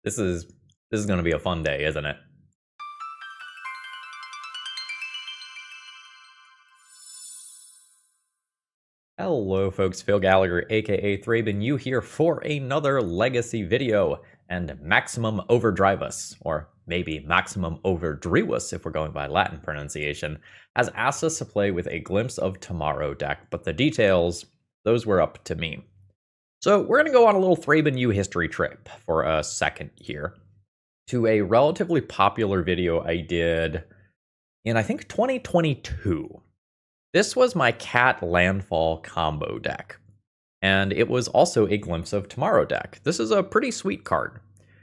This is going to be a fun day, isn't it? Hello folks, Phil Gallagher aka ThrabenU here for another Legacy video, and Maximum Overdrive Us, or maybe Maximum Overdrew Us if we're going by Latin pronunciation, has asked us to play with a Glimpse of Tomorrow deck, but the details, those were up to me. So we're going to go on a little ThrabenU history trip for a second here to a relatively popular video I did in, I think, 2022. This was my Cat Landfall combo deck, and it was also a Glimpse of Tomorrow deck. This is a pretty sweet card.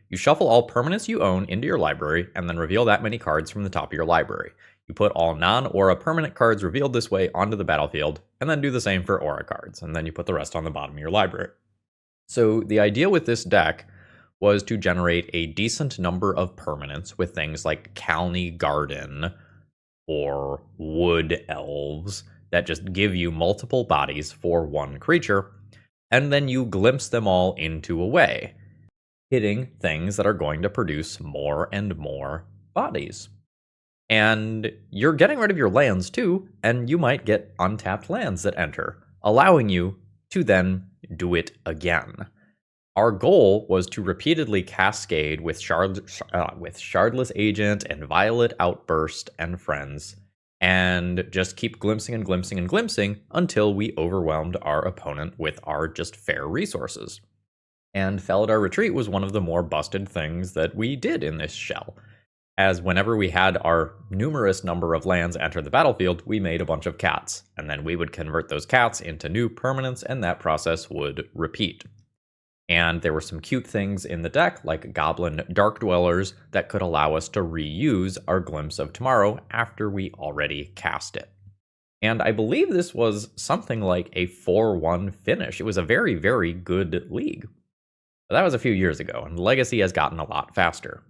You shuffle all permanents you own into your library, and then reveal that many cards from the top of your library. You put all non-aura permanent cards revealed this way onto the battlefield, and then do the same for aura cards, and then you put the rest on the bottom of your library. So the idea with this deck was to generate a decent number of permanents with things like Calney Garden, or wood elves that just give you multiple bodies for one creature, and then you glimpse them all into a way, hitting things that are going to produce more and more bodies. And you're getting rid of your lands too, and you might get untapped lands that enter, allowing you to then do it again. Our goal was to repeatedly cascade with Shardless Agent and Violet Outburst and friends, and just keep glimpsing and glimpsing and glimpsing until we overwhelmed our opponent with our just fair resources. And Felidar Retreat was one of the more busted things that we did in this shell, as whenever we had our numerous number of lands enter the battlefield, we made a bunch of cats, and then we would convert those cats into new permanents, and that process would repeat. And there were some cute things in the deck, like Goblin Dark Dwellers, that could allow us to reuse our Glimpse of Tomorrow after we already cast it. And I believe this was something like a 4-1 finish. It was a very, very good league. But that was a few years ago, and Legacy has gotten a lot faster.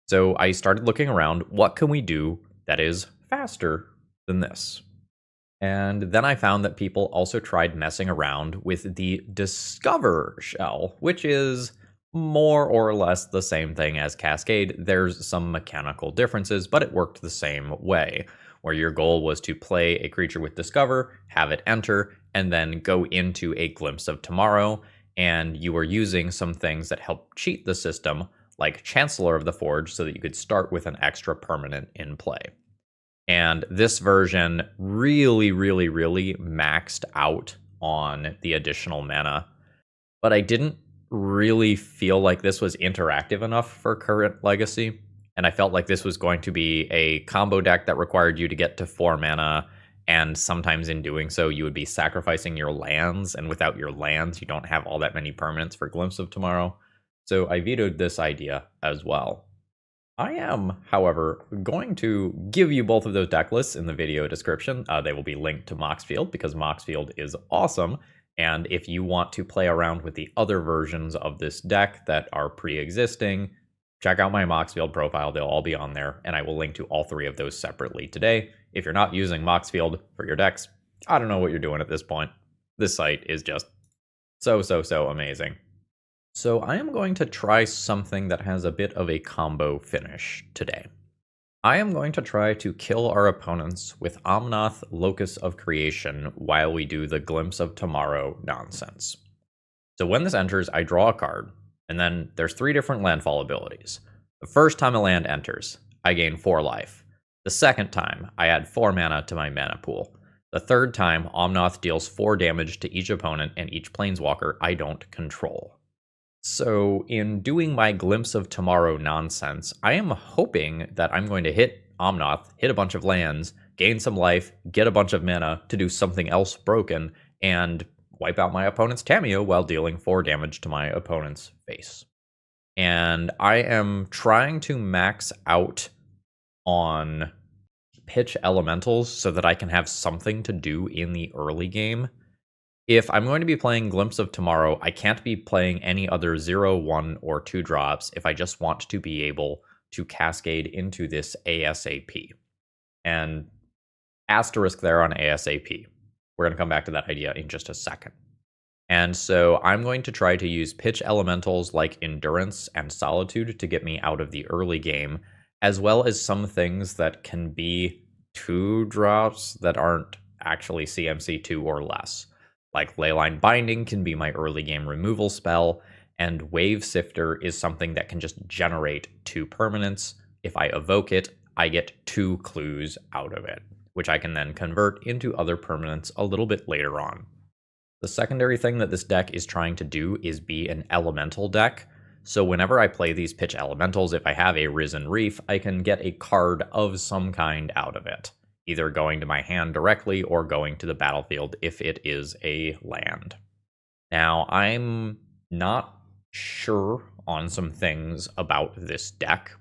So I started looking around, what can we do that is faster than this? And then I found that people also tried messing around with the Discover shell, which is more or less the same thing as Cascade. There's some mechanical differences, but it worked the same way, where your goal was to play a creature with Discover, have it enter, and then go into a Glimpse of Tomorrow, and you were using some things that help cheat the system, like Chancellor of the Forge, so that you could start with an extra permanent in play. And this version really, really, really maxed out on the additional mana. But I didn't really feel like this was interactive enough for current Legacy. And I felt like this was going to be a combo deck that required you to get to 4 mana. And sometimes in doing so, you would be sacrificing your lands. And without your lands, you don't have all that many permanents for Glimpse of Tomorrow. So I vetoed this idea as well. I am, however, going to give you both of those deck lists in the video description. They will be linked to Moxfield because Moxfield is awesome. And if you want to play around with the other versions of this deck that are pre-existing, check out my Moxfield profile. They'll all be on there, and I will link to all 3 of those separately today. If you're not using Moxfield for your decks, I don't know what you're doing at this point. This site is just so amazing. So I am going to try something that has a bit of a combo finish today. I am going to try to kill our opponents with Omnath Locus of Creation while we do the Glimpse of Tomorrow nonsense. So when this enters, I draw a card, and then there's 3 different landfall abilities. The first time a land enters, I gain 4 life. The second time, I add 4 mana to my mana pool. The third time, Omnath deals 4 damage to each opponent and each planeswalker I don't control. So in doing my Glimpse of Tomorrow nonsense, I am hoping that I'm going to hit Omnath, hit a bunch of lands, gain some life, get a bunch of mana to do something else broken, and wipe out my opponent's Tamiyo while dealing 4 damage to my opponent's face. And I am trying to max out on pitch elementals so that I can have something to do in the early game. If I'm going to be playing Glimpse of Tomorrow, I can't be playing any other 0, 1, or 2 drops if I just want to be able to cascade into this ASAP. And asterisk there on ASAP. We're going to come back to that idea in just a second. And so I'm going to try to use pitch elementals like Endurance and Solitude to get me out of the early game, as well as some things that can be 2 drops that aren't actually CMC 2 or less. Like Leyline Binding can be my early game removal spell, and Wave Sifter is something that can just generate 2 permanents. If I evoke it, I get 2 clues out of it, which I can then convert into other permanents a little bit later on. The secondary thing that this deck is trying to do is be an elemental deck. So whenever I play these pitch elementals, if I have a Risen Reef, I can get a card of some kind out of it, either going to my hand directly or going to the battlefield if it is a land. Now, I'm not sure on some things about this deck.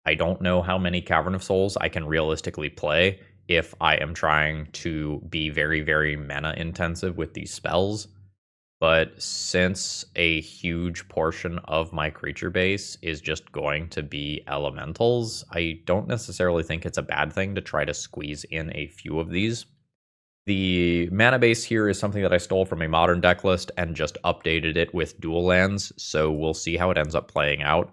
I don't know how many Cavern of Souls I can realistically play if I am trying to be very, very mana intensive with these spells. But since a huge portion of my creature base is just going to be elementals, I don't necessarily think it's a bad thing to try to squeeze in a few of these. The mana base here is something that I stole from a modern deck list and just updated it with dual lands, so we'll see how it ends up playing out.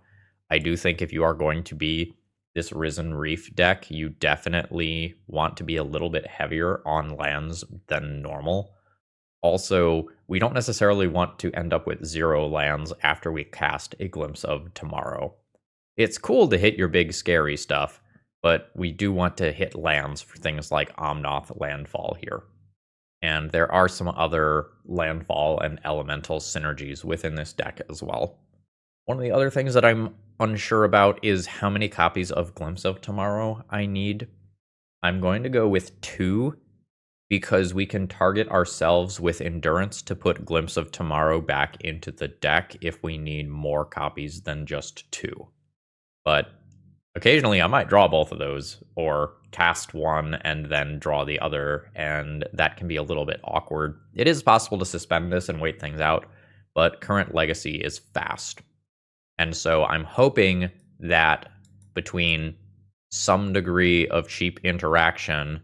I do think if you are going to be this Risen Reef deck, you definitely want to be a little bit heavier on lands than normal. Also, we don't necessarily want to end up with 0 lands after we cast a Glimpse of Tomorrow. It's cool to hit your big scary stuff, but we do want to hit lands for things like Omnath Landfall here. And there are some other landfall and elemental synergies within this deck as well. One of the other things that I'm unsure about is how many copies of Glimpse of Tomorrow I need. I'm going to go with 2 because we can target ourselves with Endurance to put Glimpse of Tomorrow back into the deck if we need more copies than just 2. But occasionally I might draw both of those, or cast one and then draw the other, and that can be a little bit awkward. It is possible to suspend this and wait things out, but current Legacy is fast. And so I'm hoping that between some degree of cheap interaction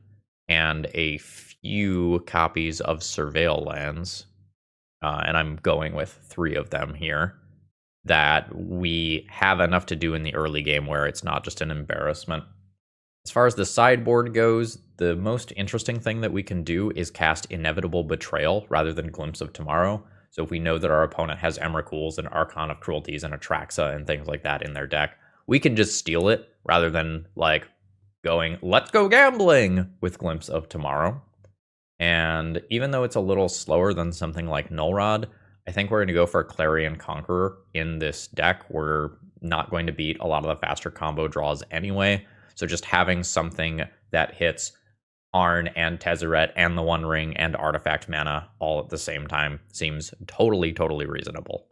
and a few copies of Surveil lands, and I'm going with 3 of them here, that we have enough to do in the early game where it's not just an embarrassment. As far as the sideboard goes, the most interesting thing that we can do is cast Inevitable Betrayal rather than Glimpse of Tomorrow. So if we know that our opponent has Emrakul's and Archon of Cruelties and Atraxa and things like that in their deck, we can just steal it rather than like going, let's go gambling with Glimpse of Tomorrow. And even though it's a little slower than something like Null Rod, I think we're going to go for Clarion Conqueror in this deck. We're not going to beat a lot of the faster combo draws anyway. So just having something that hits Arn and Tezzeret and the One Ring and Artifact mana all at the same time seems totally, totally reasonable.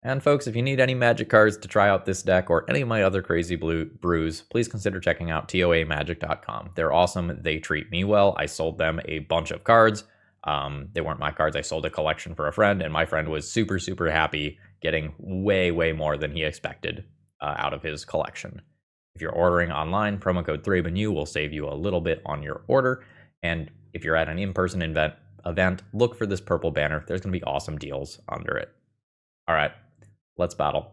And folks, if you need any Magic cards to try out this deck or any of my other crazy brews, please consider checking out toamagic.com. They're awesome. They treat me well. I sold them a bunch of cards. They weren't my cards. I sold a collection for a friend, and my friend was super, super happy getting way, way more than he expected out of his collection. If you're ordering online, promo code ThrabenU will save you a little bit on your order. And if you're at an in-person event, look for this purple banner. There's going to be awesome deals under it. All right, let's battle.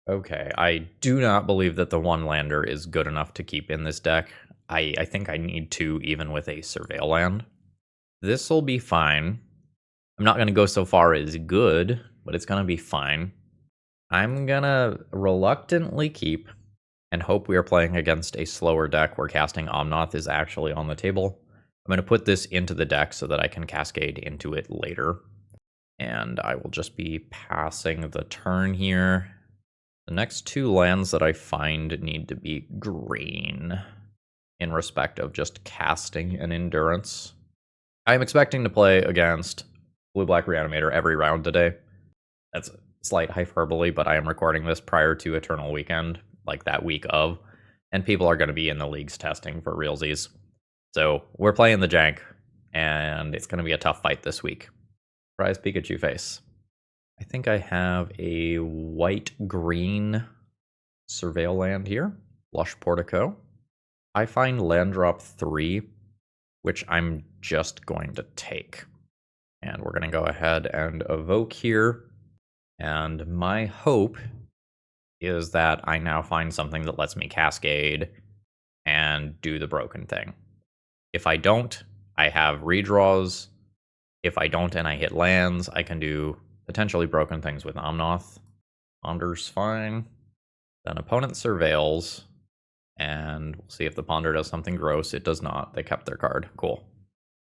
Okay, I do not believe that the one lander is good enough to keep in this deck. I think I need 2 even with a Surveil land. This will be fine. I'm not going to go so far as good, but it's going to be fine. I'm going to reluctantly keep and hope we are playing against a slower deck where casting Omnath is actually on the table. I'm going to put this into the deck so that I can cascade into it later. And I will just be passing the turn here. The next 2 lands that I find need to be green in respect of just casting an Endurance. I'm expecting to play against Blue-Black Reanimator every round today. That's slight hyperbole, but I am recording this prior to Eternal Weekend, like that week of, and people are going to be in the leagues testing for realsies. So we're playing the jank, and it's going to be a tough fight this week. Surprise Pikachu face. I think I have a white-green Surveil land here. Lush Portico. I find land drop 3, which I'm just going to take. And we're going to go ahead and evoke here. And my hope is that I now find something that lets me cascade and do the broken thing. If I don't, I have redraws. If I don't and I hit lands, I can do potentially broken things with Omnath. Ponder's fine. Then opponent surveils. And we'll see if the Ponder does something gross. It does not. They kept their card. Cool.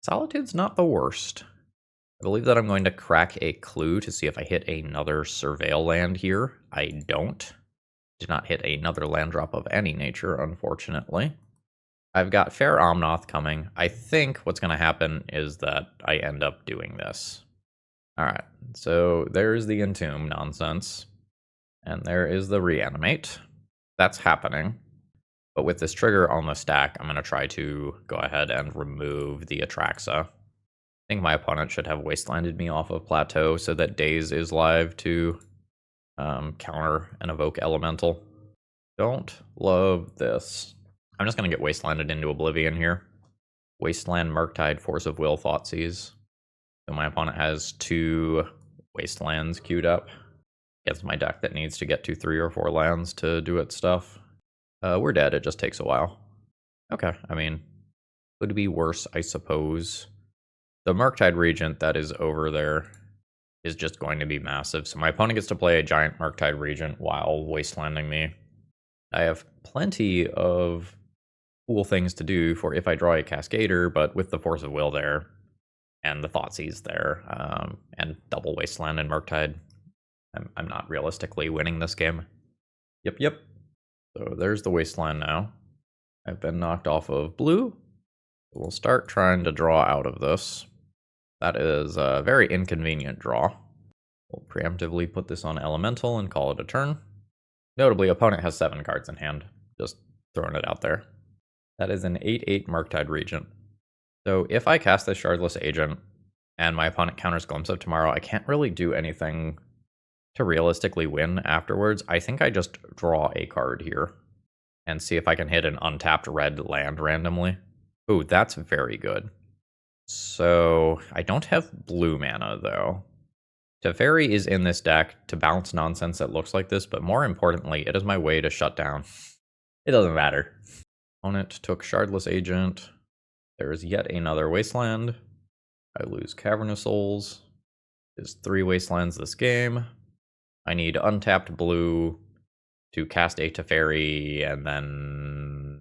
Solitude's not the worst. I believe that I'm going to crack a clue to see if I hit another surveil land here. I don't. Did not hit another land drop of any nature, unfortunately. I've got Fair Omnath coming. I think what's going to happen is that I end up doing this. Alright, so there's the Entomb nonsense. And there is the Reanimate. That's happening. But with this trigger on the stack, I'm going to try to go ahead and remove the Atraxa. I think my opponent should have wastelanded me off of Plateau so that Daze is live to counter and evoke Elemental. Don't love this. I'm just going to get wastelanded into Oblivion here. Wasteland, Murktide, Force of Will, Thoughtseize. So my opponent has 2 wastelands queued up. Gets my deck that needs to get to 3 or 4 lands to do its stuff. We're dead, it just takes a while. Okay, I mean, could be worse, I suppose. The Murktide Regent that is over there is just going to be massive. So my opponent gets to play a giant Murktide Regent while wastelanding me. I have plenty of cool things to do for if I draw a Cascader, but with the Force of Will there, and the Thoughtseize there, and double Wasteland and Murktide, I'm not realistically winning this game. Yep. So there's the Wasteland now. I've been knocked off of blue. We'll start trying to draw out of this. That is a very inconvenient draw. We'll preemptively put this on Elemental and call it a turn. Notably, opponent has 7 cards in hand. Just throwing it out there. That is an 8/8 Murktide Regent. So if I cast this Shardless Agent and my opponent counters Glimpse of Tomorrow, I can't really do anything to realistically win afterwards. I think I just draw a card here and see if I can hit an untapped red land randomly. Ooh, that's very good. So I don't have blue mana though. Teferi is in this deck to bounce nonsense that looks like this, but more importantly, it is my way to shut down. It doesn't matter. Opponent took Shardless Agent. There is yet another Wasteland. I lose Cavernous Souls. There's 3 Wastelands this game. I need untapped blue to cast a Teferi, and then...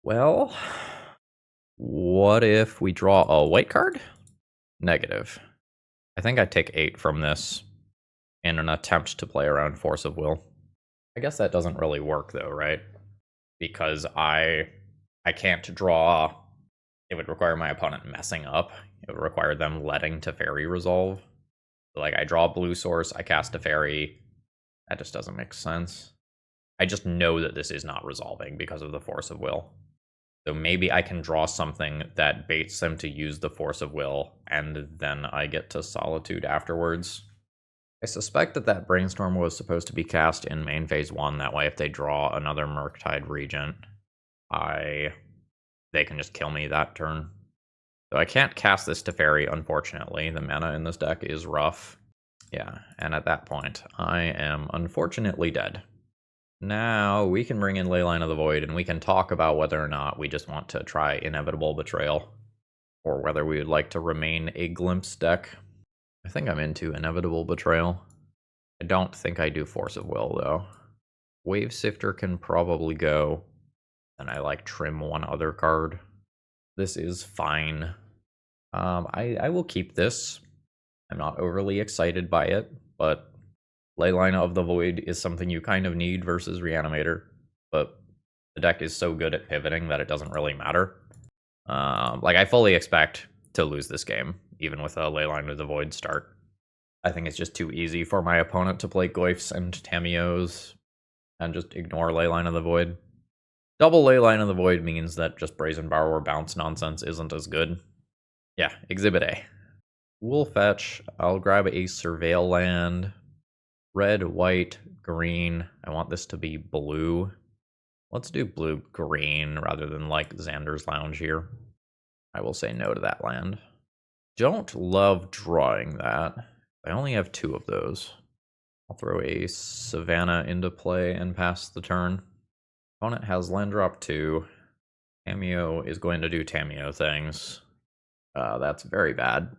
Well... What if we draw a white card? Negative. I think I take 8 from this in an attempt to play around Force of Will. I guess that doesn't really work though, right? Because I can't draw. It would require my opponent messing up. It would require them letting Teferi resolve. Like, I draw a blue source, I cast Teferi. That just doesn't make sense. I just know that this is not resolving because of the Force of Will. So maybe I can draw something that baits them to use the Force of Will, and then I get to Solitude afterwards. I suspect that that Brainstorm was supposed to be cast in main phase 1, that way if they draw another Murktide Regent, they can just kill me that turn. So I can't cast this Teferi, unfortunately. The mana in this deck is rough. Yeah, and at that point, I am unfortunately dead. Now we can bring in Leyline of the Void, and we can talk about whether or not we just want to try Inevitable Betrayal, or whether we would like to remain a Glimpse deck. I think I'm into Inevitable Betrayal. I don't think I do Force of Will, though. Wave Sifter can probably go, and I like trim one other card. This is fine. I will keep this. I'm not overly excited by it, but Leyline of the Void is something you kind of need versus Reanimator, but the deck is so good at pivoting that it doesn't really matter. Like, I fully expect to lose this game, even with a Leyline of the Void start. I think it's just too easy for my opponent to play Goyfs and Tamios and just ignore Leyline of the Void. Double Leyline of the Void means that just Brazen Borrower bounce nonsense isn't as good. Yeah, Exhibit A. We'll fetch. I'll grab a Surveil land. Red, white, green. I want this to be blue. Let's do blue-green rather than like Xander's Lounge here. I will say no to that land. don't love drawing that. I only have 2 of those. I'll throw a Savannah into play and pass the turn. Opponent has land drop 2. Tamiyo is going to do Tamiyo things. That's very bad.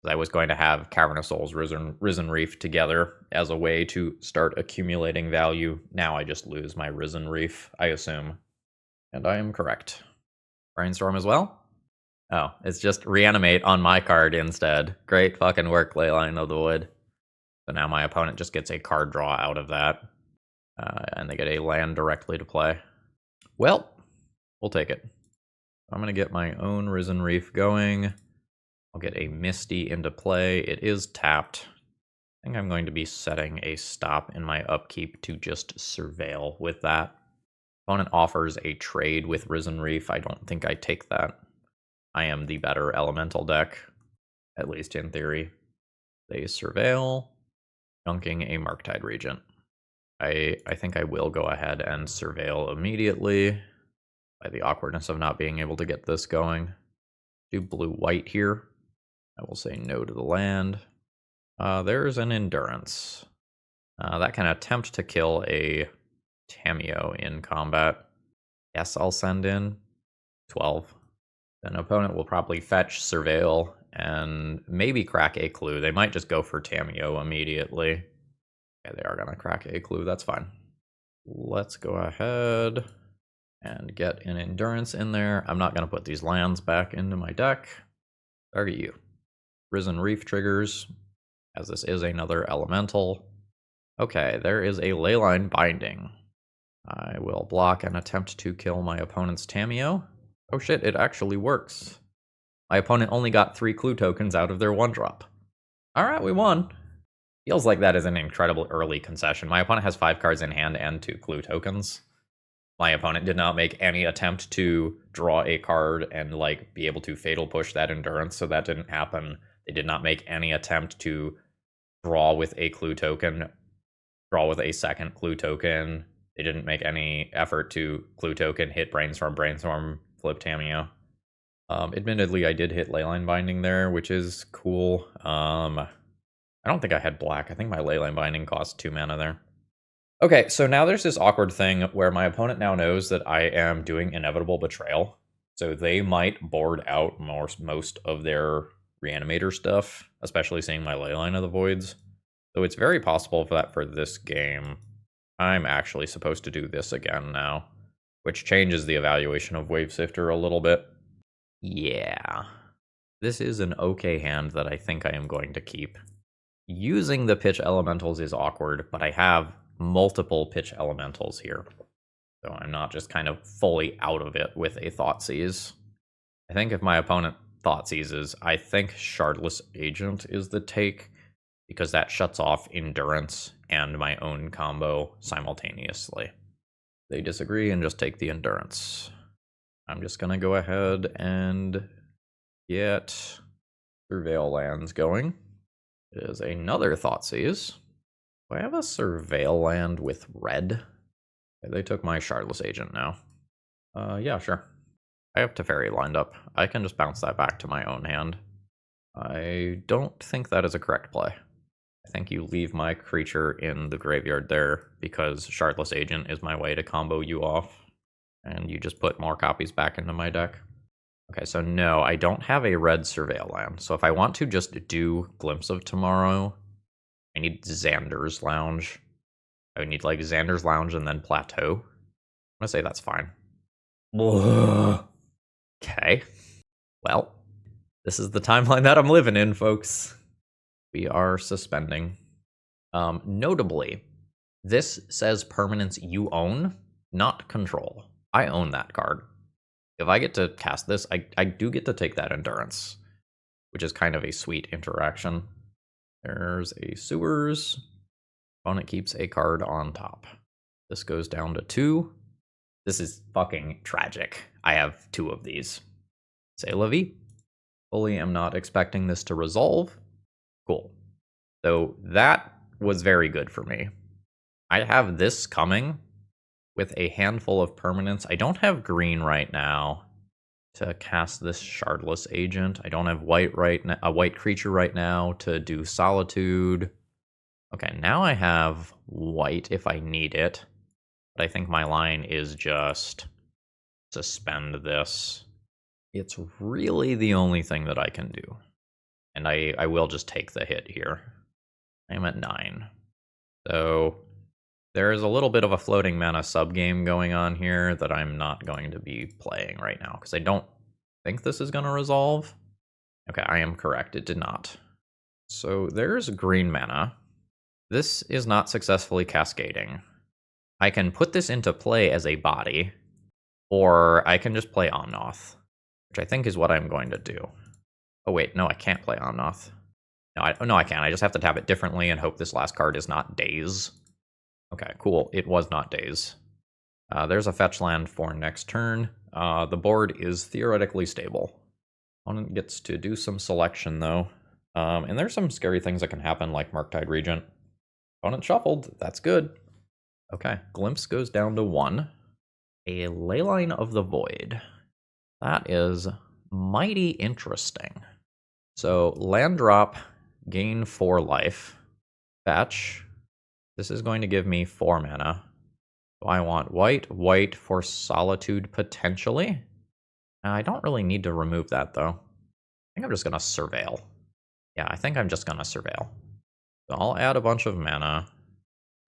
I was going to have Cavernous Souls, Risen Reef together as a way to start accumulating value. Now I just lose my Risen Reef, I assume. And I am correct. Brainstorm as well? Oh, it's just Reanimate on my card instead. Great fucking work, Leyline of the Wood. So now my opponent just gets a card draw out of that. And they get a land directly to play. Well, we'll take it. I'm going to get my own Risen Reef going. I'll get a Misty into play. It is tapped. I think I'm going to be setting a stop in my upkeep to just surveil with that. Opponent offers a trade with Risen Reef. I don't think I take that. I am the better elemental deck, at least in theory. They surveil, dunking a Marktide Regent. I think I will go ahead and surveil immediately by the awkwardness of not being able to get this going. Do blue-white here. I will say no to the land. There's an Endurance. That can attempt to kill a Tamiyo in combat. Yes, I'll send in 12. Then opponent will probably fetch, surveil, and maybe crack a clue. They might just go for Tamiyo immediately. Okay, they are going to crack a clue. That's fine. Let's go ahead and get an Endurance in there. I'm not going to put these lands back into my deck. Target you. Risen Reef triggers, as this is another elemental. Okay, there is a Leyline Binding. I will block and attempt to kill my opponent's Tamiyo. Oh shit, it actually works. My opponent only got 3 clue tokens out of their 1-drop. Alright, we won. Feels like that is an incredible early concession. My opponent has 5 cards in hand and 2 clue tokens. My opponent did not make any attempt to draw a card and be able to fatal push that Endurance, so that didn't happen. They did not make any attempt to draw with a clue token, draw with a second clue token. They didn't make any effort to clue token, hit Brainstorm, flip Tamiyo. Admittedly, I did hit Leyline Binding there, which is cool. I don't think I had black. I think my Leyline Binding cost 2 mana there. Okay, so now there's this awkward thing where my opponent now knows that I am doing Inevitable Betrayal. So they might board out most of their Reanimator stuff, especially seeing my Leyline of the Voids. So it's very possible that for this game, I'm actually supposed to do this again now, which changes the evaluation of Wave Sifter a little bit. Yeah. This is an okay hand that I think I am going to keep. Using the pitch elementals is awkward, but I have multiple pitch elementals here. So I'm not just kind of fully out of it with a Thoughtseize. I think if my opponent Thoughtseizes, I think Shardless Agent is the take, because that shuts off Endurance and my own combo simultaneously. They disagree and just take the Endurance. I'm just going to go ahead and get Surveil lands going. It is another Thoughtseize. Do I have a Surveil land with red? Okay, they took my Shardless Agent now. Yeah, sure. I have Teferi lined up. I can just bounce that back to my own hand. I don't think that is a correct play. I think you leave my creature in the graveyard there because Shardless Agent is my way to combo you off. And you just put more copies back into my deck. Okay, so no, I don't have a red Surveil land. So if I want to just do Glimpse of Tomorrow, I need Xander's Lounge. I would need Xander's Lounge and then Plateau. I'm gonna say that's fine. Okay. Well, this is the timeline that I'm living in, folks. We are suspending. Notably, this says permanents you own, not control. I own that card. If I get to cast this, I do get to take that Endurance, which is kind of a sweet interaction. There's a Sewers. Opponent keeps a card on top. This goes down to 2. This is fucking tragic. I have 2 of these. Say la vie. Fully am not expecting this to resolve. Cool. So that was very good for me. I have this coming with a handful of permanents. I don't have green right now. to cast this Shardless agent. I don't have white a white creature right now to do Solitude. Okay, now I have white if I need it. But I think my line is just suspend this. It's really the only thing that I can do. And I will just take the hit here. I'm at 9. So there is a little bit of a floating mana subgame going on here that I'm not going to be playing right now, because I don't think this is going to resolve. Okay, I am correct. It did not. So there's green mana. This is not successfully cascading. I can put this into play as a body, or I can just play Omnath, which I think is what I'm going to do. Oh wait, no, I can't play Omnath. No, I can't. I just have to tap it differently and hope this last card is not Daze. Okay, cool. It was not Daze. There's a fetch land for next turn. The board is theoretically stable. Opponent gets to do some selection, though. And there's some scary things that can happen, like Murktide Regent. Opponent shuffled. That's good. Okay, Glimpse goes down to 1. A Leyline of the Void. That is mighty interesting. So, land drop, gain 4 life. Fetch. This is going to give me 4 mana. So I want white for Solitude potentially. I don't really need to remove that, though. I think I'm just going to Surveil. Yeah, I think I'm just going to Surveil. So I'll add a bunch of mana.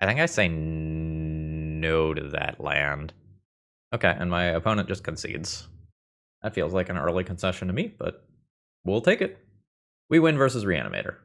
I think I say no to that land. Okay, and my opponent just concedes. That feels like an early concession to me, but we'll take it. We win versus Reanimator.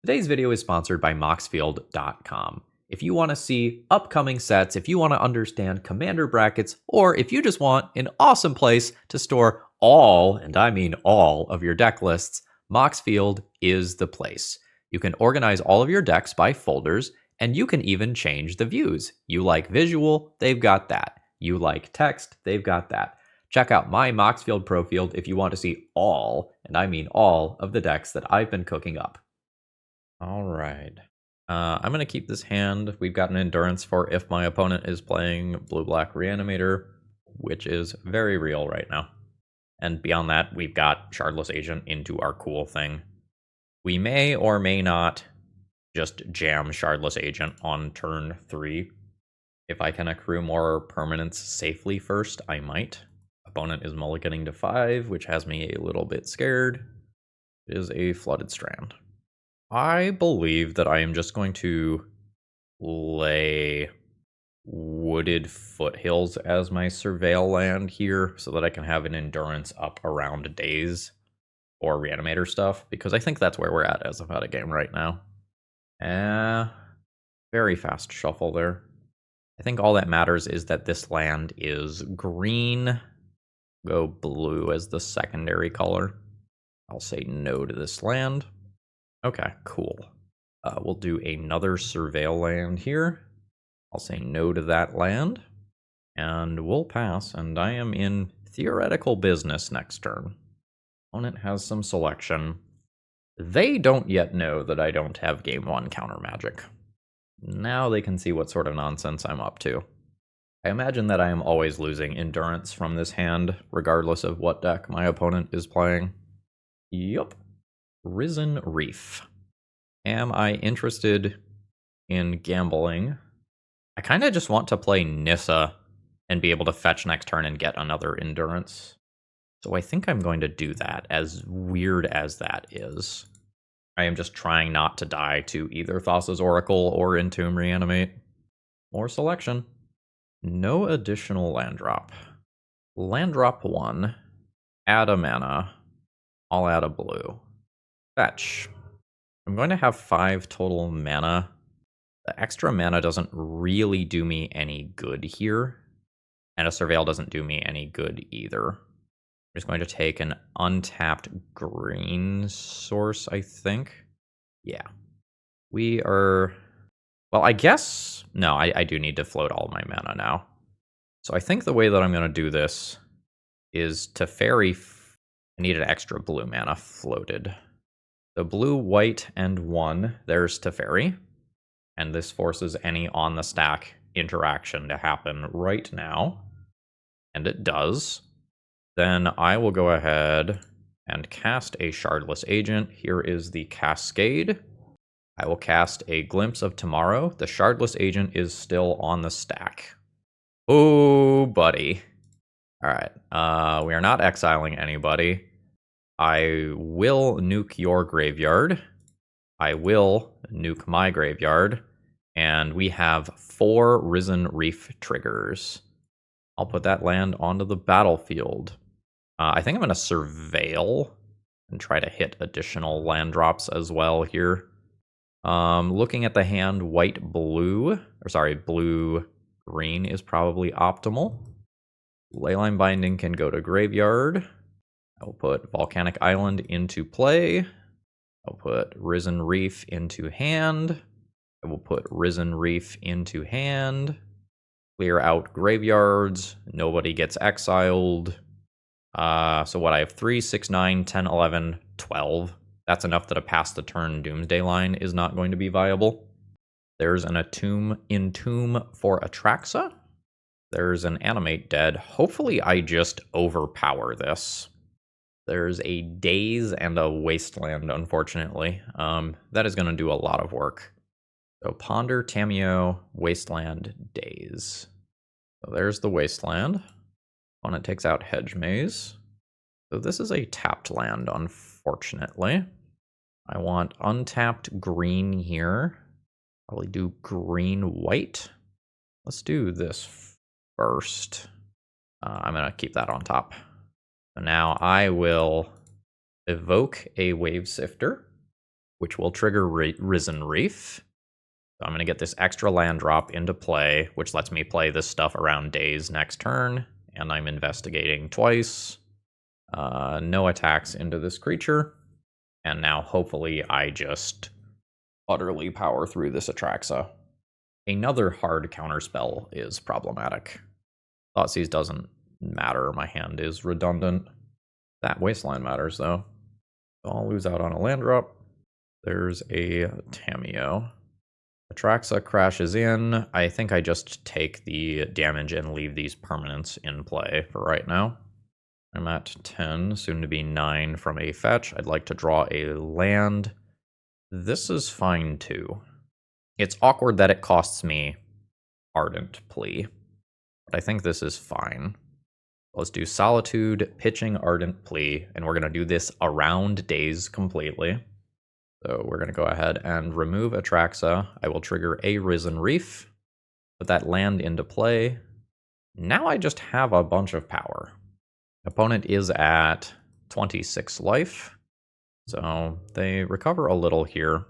Today's video is sponsored by Moxfield.com. If you want to see upcoming sets, if you want to understand commander brackets, or if you just want an awesome place to store all, and I mean all, of your deck lists, Moxfield is the place. You can organize all of your decks by folders, and you can even change the views. You like visual, they've got that. You like text, they've got that. Check out my Moxfield Pro Field if you want to see all, and I mean all, of the decks that I've been cooking up. All right. I'm going to keep this hand. We've got an Endurance for if my opponent is playing Blue-Black Reanimator, which is very real right now. And beyond that, we've got Shardless Agent into our cool thing. We may or may not just jam Shardless Agent on turn 3. If I can accrue more permanents safely first, I might. Opponent is mulliganing to 5, which has me a little bit scared. It is a Flooded Strand. I believe that I am just going to lay Wooded Foothills as my Surveil land here so that I can have an Endurance up around Daze or Reanimator stuff, because I think that's where we're at as of out of game right now. Very fast shuffle there. I think all that matters is that this land is green. Go blue as the secondary color. I'll say no to this land. Okay, cool. We'll do another Surveil land here. I'll say no to that land. And we'll pass, and I am in theoretical business next turn. Opponent has some selection. They don't yet know that I don't have Game 1 counter magic. Now they can see what sort of nonsense I'm up to. I imagine that I am always losing Endurance from this hand, regardless of what deck my opponent is playing. Yup. Risen Reef. Am I interested in gambling? I kind of just want to play Nissa and be able to fetch next turn and get another Endurance. So I think I'm going to do that, as weird as that is. I am just trying not to die to either Thassa's Oracle or Entomb Reanimate. More selection. No additional land drop. Land drop 1. Add a mana. I'll add a blue. Fetch. I'm going to have 5 total mana. The extra mana doesn't really do me any good here. And a Surveil doesn't do me any good either. I'm just going to take an untapped green source, I think. Yeah. We are... Well, I guess... No, I do need to float all my mana now. So I think the way that I'm going to do this is to fairy... I need an extra blue mana floated. So blue, white, and 1. There's Teferi. And this forces any on the stack interaction to happen right now. And it does. Then I will go ahead and cast a Shardless agent. Here is the Cascade. I will cast a Glimpse of Tomorrow. The Shardless agent is still on the stack. Oh, buddy. All right. We are not exiling anybody. I will nuke your graveyard. I will nuke my graveyard. And we have 4 Risen Reef triggers. I'll put that land onto the battlefield. I think I'm going to surveil and try to hit additional land drops as well here. Looking at the hand, blue-green is probably optimal. Leyline Binding can go to graveyard. I'll put Volcanic Island into play. I'll put Risen Reef into hand. I will put Risen Reef into hand. Clear out graveyards. Nobody gets exiled. So what, I have 3, 6, 9, 10, 11, 12. That's enough that a past the turn Doomsday line is not going to be viable. There's an Entomb for Atraxa. There's an Animate Dead. Hopefully I just overpower this. There's a Daze and a Wasteland, unfortunately. That is going to do a lot of work. So Ponder, Tamiyo, Wasteland, Daze. So there's the Wasteland. Opponent takes out Hedge Maze. So this is a tapped land, unfortunately. I want untapped green here. Probably do green-white. Let's do this first. I'm going to keep that on top. So now I will evoke a Wave Sifter, which will trigger Risen Reef. So I'm going to get this extra land drop into play, which lets me play this stuff around Daze next turn. And I'm investigating twice. No attacks into this creature. And now hopefully I just utterly power through this Atraxa. Another hard counterspell is problematic. Thoughtseize doesn't matter. My hand is redundant. That Wasteland matters, though. So I'll lose out on a land drop. There's a Tamiyo. Atraxa crashes in. I think I just take the damage and leave these permanents in play for right now. I'm at 10, soon to be 9 from a fetch. I'd like to draw a land. This is fine too. It's awkward that it costs me Ardent Plea, but I think this is fine. Let's do Solitude, pitching Ardent Plea, and we're going to do this around Daze completely. So we're going to go ahead and remove Atraxa. I will trigger a Risen Reef, put that land into play. Now I just have a bunch of power. Opponent is at 26 life, so they recover a little here.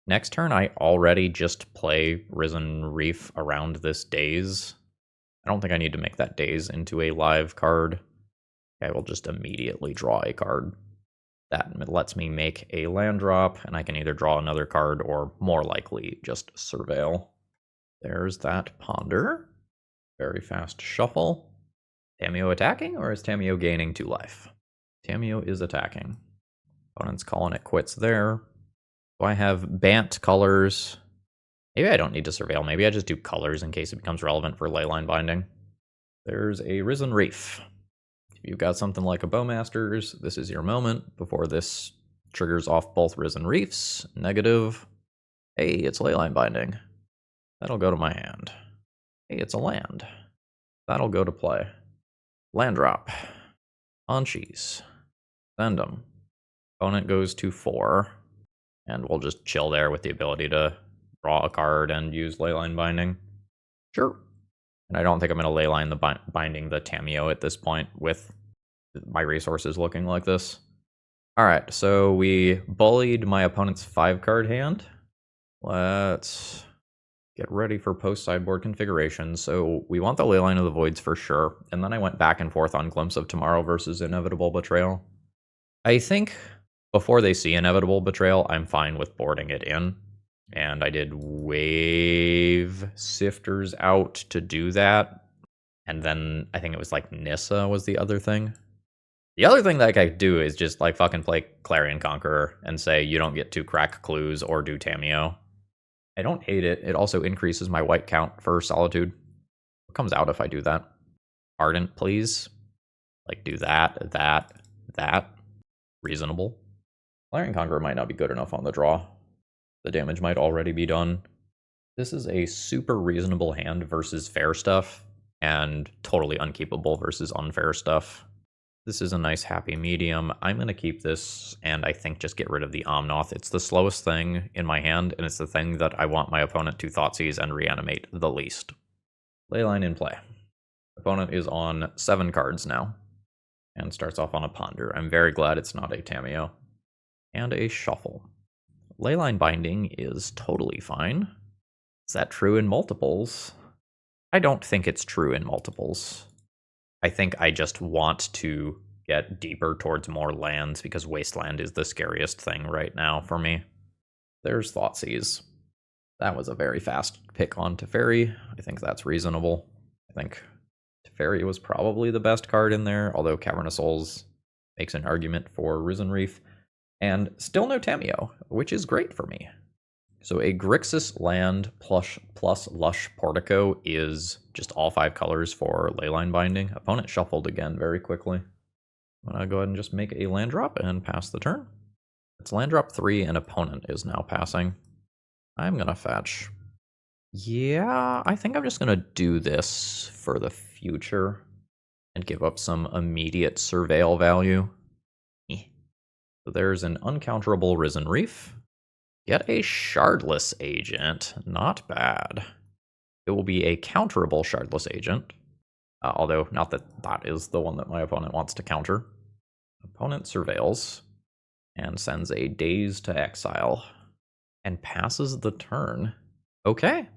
Next turn, I already just play Risen Reef around this Daze. I don't think I need to make that Daze into a live card. I will just immediately draw a card. That lets me make a land drop, and I can either draw another card or, more likely, just surveil. There's that Ponder. Very fast shuffle. Tamiyo attacking, or is Tamiyo gaining 2 life? Tamiyo is attacking. Opponent's calling it quits there. So I have Bant colors. Maybe I don't need to surveil. Maybe I just do colors in case it becomes relevant for Leyline Binding. There's a Risen Reef. If you've got something like a Bowmasters, this is your moment before this triggers off both Risen Reefs. Negative. Hey, it's Leyline Binding. That'll go to my hand. Hey, it's a land. That'll go to play. Land drop. Uncheese. Send them. Opponent goes to 4. And we'll just chill there with the ability to draw a card and use Leyline Binding. Sure. And I don't think I'm going to Leyline the binding the Tamiyo at this point with my resources looking like this. Alright, so we bullied my opponent's 5-card hand. Let's get ready for post-sideboard configuration. So we want the Leyline of the Voids for sure. And then I went back and forth on Glimpse of Tomorrow versus Inevitable Betrayal. I think before they see Inevitable Betrayal, I'm fine with boarding it in. And I did Wave Sifters out to do that. And then I think it was like Nissa was the other thing. The other thing that I could do is just like fucking play Clarion Conqueror and say you don't get to crack clues or do Tamiyo. I don't hate it. It also increases my white count for Solitude. What comes out if I do that? Ardent, please. Like, do that. Reasonable. Clarion Conqueror might not be good enough on the draw. The damage might already be done. This is a super reasonable hand versus fair stuff, and totally unkeepable versus unfair stuff. This is a nice happy medium. I'm going to keep this, and I think just get rid of the Omnath. It's the slowest thing in my hand, and it's the thing that I want my opponent to Thoughtseize and reanimate the least. Leyline in play. Opponent is on 7 cards now, and starts off on a Ponder. I'm very glad it's not a Tamiyo. And a Shuffle. Leyline Binding is totally fine. Is that true in multiples? I don't think it's true in multiples. I think I just want to get deeper towards more lands because Wasteland is the scariest thing right now for me. There's Thoughtseize. That was a very fast pick on Teferi. I think that's reasonable. I think Teferi was probably the best card in there, although Cavernous Souls makes an argument for Risen Reef. And still no Tamiyo, which is great for me. So a Grixis land plus Lush Portico is just all 5 colors for Leyline Binding. Opponent shuffled again very quickly. I'm going to go ahead and just make a land drop and pass the turn. It's land drop 3 and opponent is now passing. I'm going to fetch. Yeah, I think I'm just going to do this for the future and give up some immediate surveil value. So there's an uncounterable Risen Reef. Get a Shardless Agent. Not bad. It will be a counterable Shardless Agent. Although, not that that is the one that my opponent wants to counter. Opponent surveils and sends a Daze to exile and passes the turn. Okay.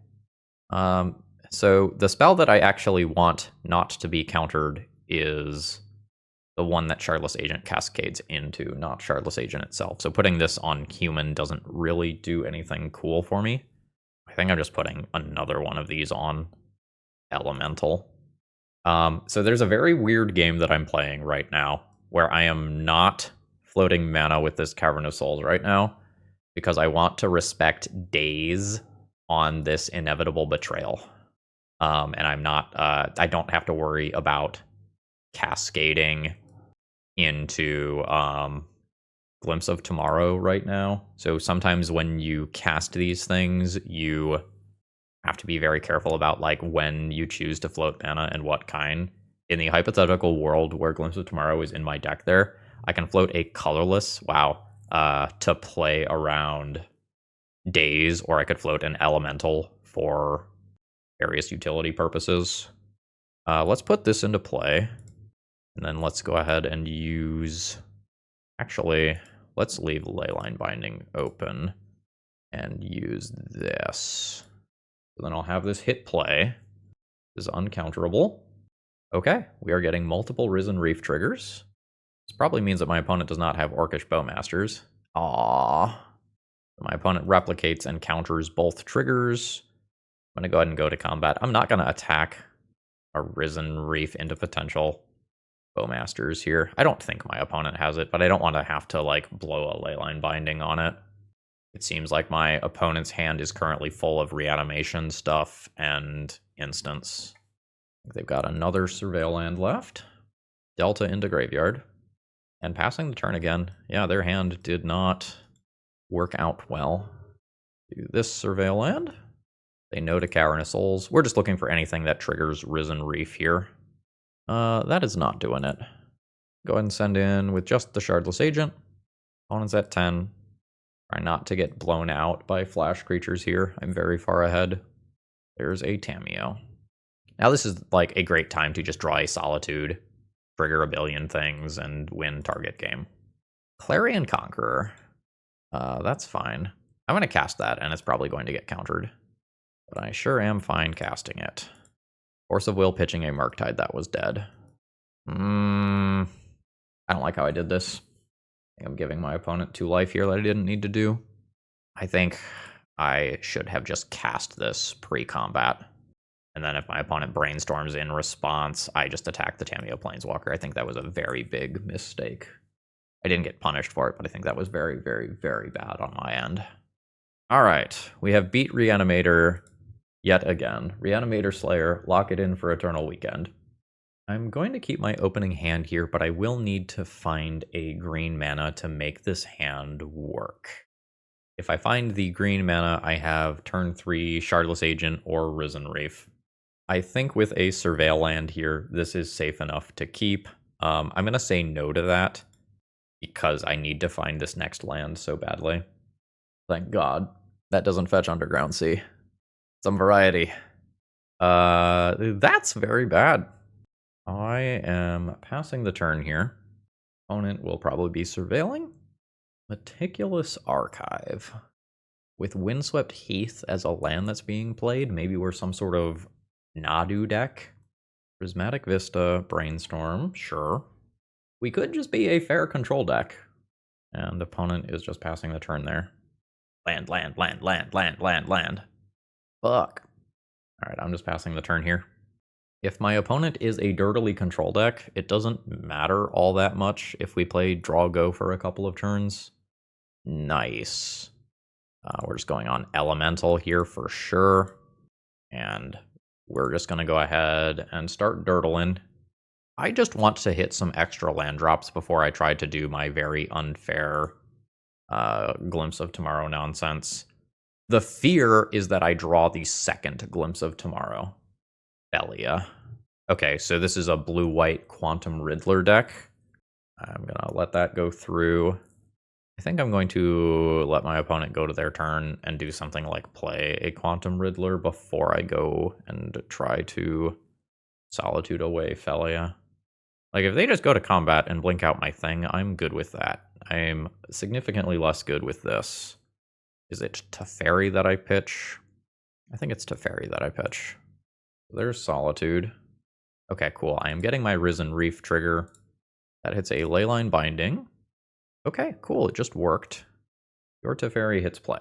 So the spell that I actually want not to be countered is the one that Shardless Agent cascades into, not Shardless Agent itself. So putting this on human doesn't really do anything cool for me. I think I'm just putting another one of these on elemental. So there's a very weird game that I'm playing right now where I am not floating mana with this Cavern of Souls right now because I want to respect Daze on this inevitable betrayal. And I'm not, I don't have to worry about cascading into Glimpse of Tomorrow right now. So sometimes when you cast these things, you have to be very careful about like when you choose to float mana and what kind. In the hypothetical world where Glimpse of Tomorrow is in my deck there, I can float a colorless, to play around Daze, or I could float an elemental for various utility purposes. Let's put this into play. And then let's go ahead and use... Actually, let's leave Leyline Binding open and use this. So then I'll have this hit play. This is uncounterable. Okay, we are getting multiple Risen Reef triggers. This probably means that my opponent does not have Orcish Bowmasters. Aww. My opponent replicates and counters both triggers. I'm going to go ahead and go to combat. I'm not going to attack a Risen Reef into potential Bowmasters here. I don't think my opponent has it, but I don't want to have to like blow a Leyline Binding on it. It seems like my opponent's hand is currently full of reanimation stuff and instants. They've got another Surveil land left. Delta into graveyard. And passing the turn again. Yeah, their hand did not work out well. Do this Surveil land. They know to Cavernous Souls. We're just looking for anything that triggers Risen Reef here. That is not doing it. Go ahead and send in with just the Shardless Agent. Opponent's at 10. Try not to get blown out by flash creatures here. I'm very far ahead. There's a Tamiyo. Now this is like a great time to just draw a Solitude, trigger a billion things, and win target game. Clarion Conqueror. That's fine. I'm going to cast that, and it's probably going to get countered. But I sure am fine casting it. Force of Will pitching a Murktide that was dead. I don't like how I did this. I think I'm giving my opponent 2 life here that I didn't need to do. I think I should have just cast this pre-combat. And then if my opponent brainstorms in response, I just attack the Tamiyo Planeswalker. I think that was a very big mistake. I didn't get punished for it, but I think that was very, very, very bad on my end. All right, we have beat Reanimator yet again. Reanimator Slayer, lock it in for Eternal Weekend. I'm going to keep my opening hand here, but I will need to find a green mana to make this hand work. If I find the green mana, I have turn 3 Shardless Agent or Risen Reef. I think with a Surveil land here, this is safe enough to keep. I'm going to say no to that because I need to find this next land so badly. Thank God. That doesn't fetch Underground Sea. Some variety. That's very bad. I am passing the turn here. Opponent will probably be surveilling. Meticulous Archive. With Windswept Heath as a land that's being played, maybe we're some sort of Nadu deck. Prismatic Vista, Brainstorm, sure. We could just be a fair control deck. And the opponent is just passing the turn there. Land, land, land, land, land, land, land. Fuck. Alright, I'm just passing the turn here. If my opponent is a dirtily control deck, it doesn't matter all that much if we play draw go for a couple of turns. Nice. We're just going on Elemental here for sure. And we're just going to go ahead and start dirtling. I just want to hit some extra land drops before I try to do my very unfair Glimpse of Tomorrow nonsense. The fear is that I draw the second Glimpse of Tomorrow. Plea. Okay, so this is a blue-white Quantum Riddler deck. I'm going to let that go through. I think I'm going to let my opponent go to their turn and do something like play a Quantum Riddler before I go and try to Solitude away Plea. Like, if they just go to combat and blink out my thing, I'm good with that. I'm significantly less good with this. Is it Teferi that I pitch? I think it's Teferi that I pitch. There's Solitude. Okay, cool. I am getting my Risen Reef trigger. That hits a Leyline Binding. Okay, cool. It just worked. Your Teferi hits play.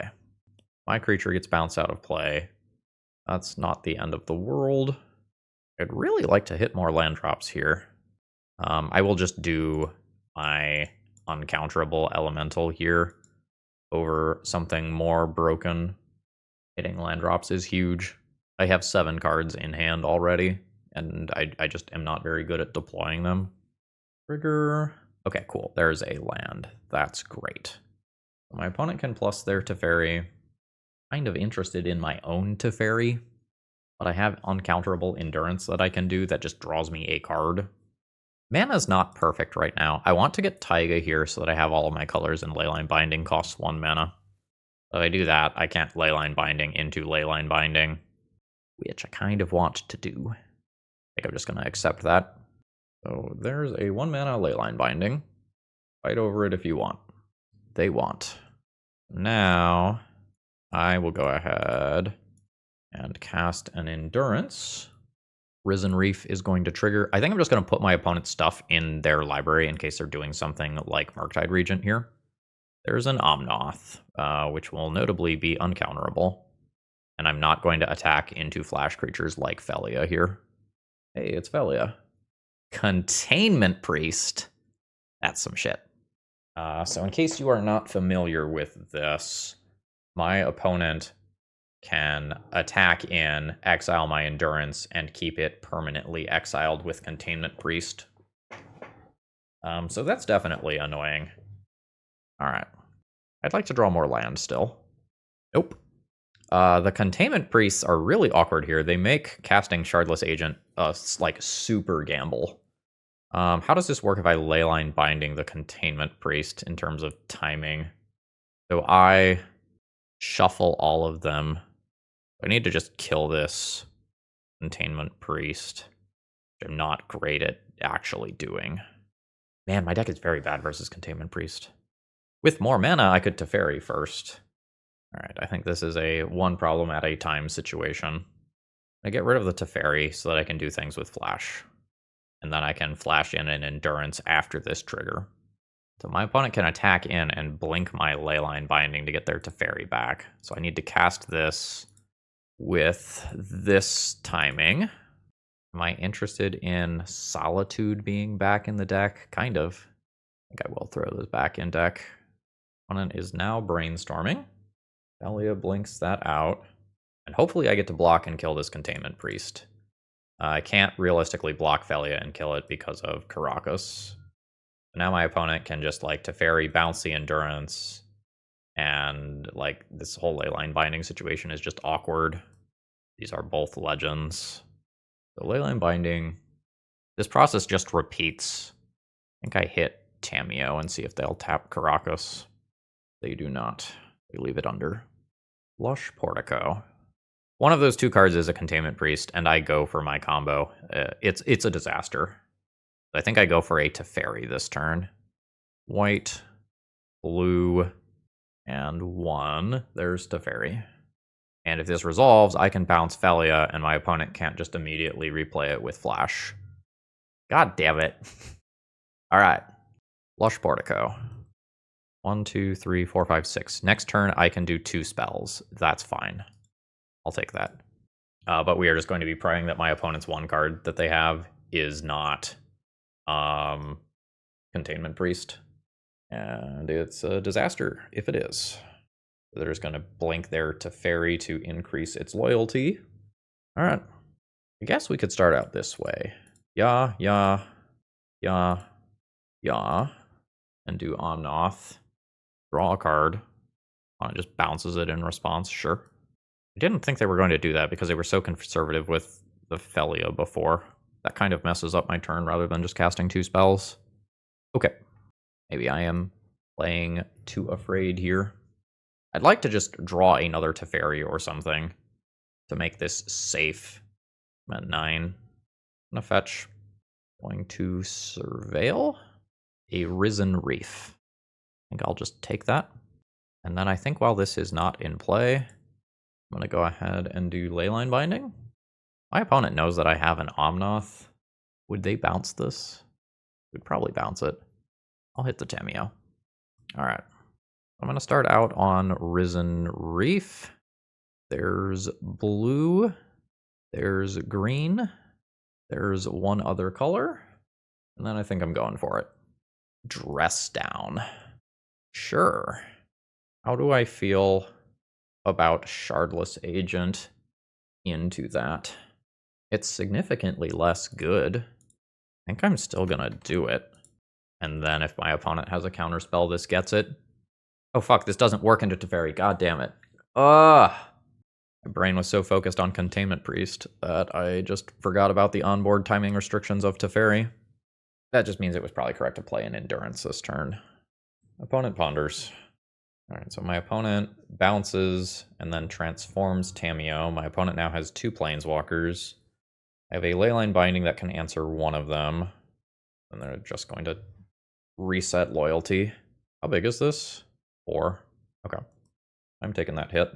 My creature gets bounced out of play. That's not the end of the world. I'd really like to hit more land drops here. I will just do my uncounterable elemental here over something more broken. Hitting land drops is huge. I have 7 cards in hand already, and I just am not very good at deploying them. Trigger. Okay, cool. There's a land. That's great. My opponent can plus their Teferi. Kind of interested in my own Teferi, but I have uncounterable Endurance that I can do that just draws me a card. Mana's not perfect right now. I want to get Taiga here so that I have all of my colors, and Leyline Binding costs 1 mana. If I do that, I can't Leyline Binding into Leyline Binding, which I kind of want to do. I think I'm just going to accept that. So there's a 1 mana Leyline Binding. Fight over it if you want. They want. Now, I will go ahead and cast an Endurance. Risen Reef is going to trigger. I think I'm just going to put my opponent's stuff in their library in case they're doing something like Murktide Regent here. There's an Omnath, which will notably be uncounterable. And I'm not going to attack into flash creatures like Plea here. Hey, it's Plea. Containment Priest. That's some shit. So in case you are not familiar with this, my opponent can attack in, exile my Endurance, and keep it permanently exiled with Containment Priest. So that's definitely annoying. Alright. I'd like to draw more land still. Nope. The Containment Priests are really awkward here. They make casting Shardless Agent like super gamble. How does this work if I Leyline Binding the Containment Priest in terms of timing? So I shuffle all of them. I need to just kill this Containment Priest, which I'm not great at actually doing. Man, my deck is very bad versus Containment Priest. With more mana, I could Teferi first. Alright, I think this is a 1 problem at a time situation. I get rid of the Teferi so that I can do things with Flash. And then I can flash in an Endurance after this trigger. So my opponent can attack in and blink my Leyline Binding to get their Teferi back. So I need to cast this with this timing. Am I interested in Solitude being back in the deck? Kind of. I think I will throw this back in deck. Opponent is now brainstorming. Plea blinks that out. And hopefully I get to block and kill this Containment Priest. I can't realistically block Felia and kill it because of Caracas. Now my opponent can just, like, Teferi, bounce the Endurance, and, like, this whole Leyline Binding situation is just awkward. These are both legends. The Leyline Binding, this process just repeats. I think I hit Tamiyo and see if they'll tap Caracas. They do not. They leave it under. Lush Portico. One of those two cards is a Containment Priest, and I go for my combo. It's a disaster. I think I go for a Teferi this turn. White, blue, and 1. There's Teferi. And if this resolves, I can bounce Felia, and my opponent can't just immediately replay it with Flash. God damn it. Alright. Lush Portico. 1, 2, 3, 4, 5, 6. Next turn, I can do 2 spells. That's fine. I'll take that. But we are just going to be praying that my opponent's 1 card that they have is not Containment Priest. And it's a disaster if it is. They're just going to blink their Teferi to increase its loyalty. Alright. I guess we could start out this way. Yeah, yeah, yeah, yeah. And do Omnath. Draw a card. It just bounces it in response, sure. I didn't think they were going to do that because they were so conservative with the Felia before. That kind of messes up my turn rather than just casting 2 spells. Okay. Maybe I am playing too afraid here. I'd like to just draw another Teferi or something to make this safe. I'm at 9. I'm gonna fetch. Going to surveil a Risen Reef. I think I'll just take that. And then I think while this is not in play, I'm gonna go ahead and do Leyline Binding. My opponent knows that I have an Omnath. Would they bounce this? Would probably bounce it. I'll hit the Tamiyo. Alright. I'm gonna start out on Risen Reef. There's blue. There's green. There's 1 other color. And then I think I'm going for it. Dress Down. Sure. How do I feel about Shardless Agent into that? It's significantly less good. I think I'm still gonna do it. And then if my opponent has a counterspell, this gets it. Oh fuck, this doesn't work into Teferi. God damn it. Ugh. My brain was so focused on Containment Priest that I just forgot about the onboard timing restrictions of Teferi. That just means it was probably correct to play an Endurance this turn. Opponent ponders. Alright, so my opponent bounces and then transforms Tamiyo. My opponent now has 2 Planeswalkers. I have a Leyline Binding that can answer 1 of them. And they're just going to reset loyalty. How big is this? 4. Okay. I'm taking that hit.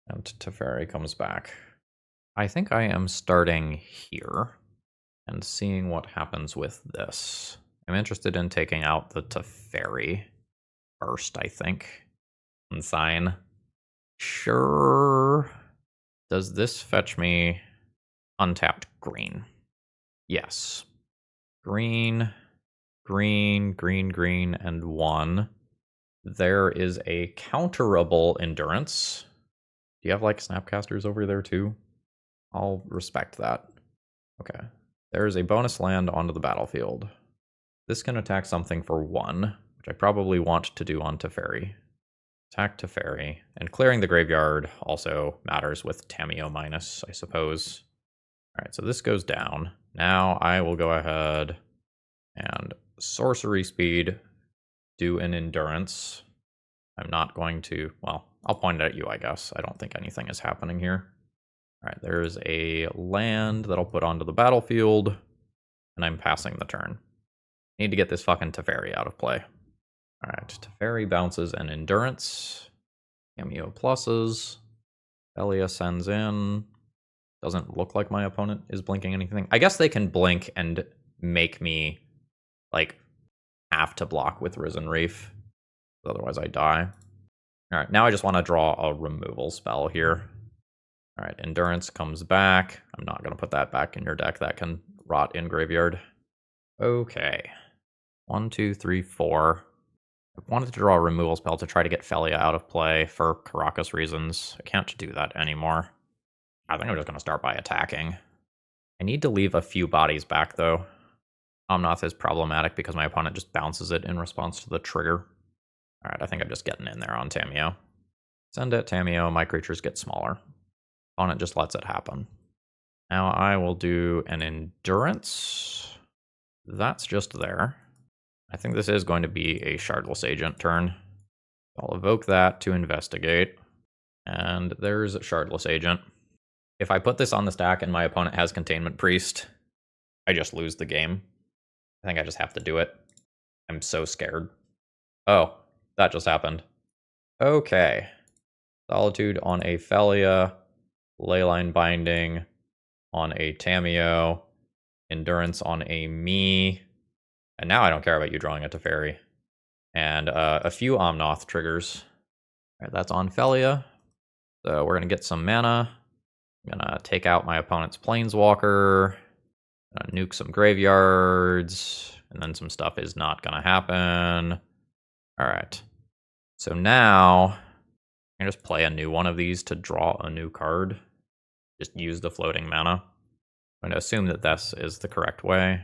And Teferi comes back. I think I am starting here and seeing what happens with this. I'm interested in taking out the Teferi first, I think. And sign. Sure. Does this fetch me untapped green? Yes. Green, green, green, green, and 1. There is a counterable Endurance. Do you have, like, Snapcasters over there, too? I'll respect that. Okay. There's a bonus land onto the battlefield. This can attack something for 1, which I probably want to do on Teferi. Attack Teferi. And clearing the graveyard also matters with Tamiyo minus, I suppose. Alright, so this goes down. Now I will go ahead and sorcery speed, do an Endurance. I'm not going to, well, I'll point it at you, I guess. I don't think anything is happening here. Alright, there's a land that I'll put onto the battlefield, and I'm passing the turn. Need to get this fucking Teferi out of play. Alright, Teferi bounces an Endurance. Cameo pluses. Felia sends in. Doesn't look like my opponent is blinking anything. I guess they can blink and make me, like, have to block with Risen Reef. Otherwise I die. Alright, now I just want to draw a removal spell here. Alright, Endurance comes back. I'm not going to put that back in your deck. That can rot in graveyard. Okay. 1, 2, 3, 4. I wanted to draw a removal spell to try to get Felia out of play for Caracas reasons. I can't do that anymore. I think I'm just going to start by attacking. I need to leave a few bodies back, though. Omnath is problematic because my opponent just bounces it in response to the trigger. Alright, I think I'm just getting in there on Tamiyo. Send it, Tamiyo, my creatures get smaller. Opponent just lets it happen. Now I will do an Endurance. That's just there. I think this is going to be a Shardless Agent turn. I'll evoke that to investigate. And there's a Shardless Agent. If I put this on the stack and my opponent has Containment Priest, I just lose the game. I think I just have to do it. I'm so scared. Oh, that just happened. Okay. Solitude on a Felia, Leyline Binding on a Tamiyo, Endurance on a me, and now I don't care about you drawing a Teferi. And a few Omnath triggers. All right, that's on Felia. So we're going to get some mana. I'm going to take out my opponent's Planeswalker, nuke some graveyards, and then some stuff is not going to happen. All right. So now I can just play a new one of these to draw a new card. Just use the floating mana. I'm going to assume that this is the correct way.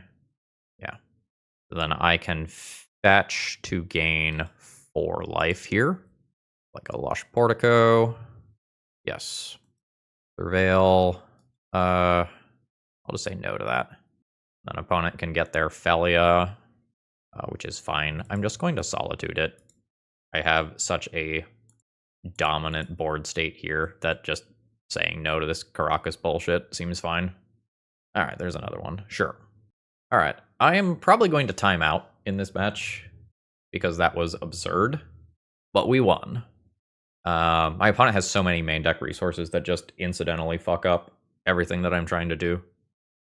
Yeah. So then I can fetch to gain 4 life here. Like a Lush Portico. Yes. Surveil. I'll just say no to that. Then opponent can get their Felia, which is fine. I'm just going to Solitude it. I have such a dominant board state here that just saying no to this Caracas bullshit seems fine. All right, there's another one. Sure. All right, I am probably going to time out in this match because that was absurd, but we won. My opponent has so many main deck resources that just incidentally fuck up everything that I'm trying to do.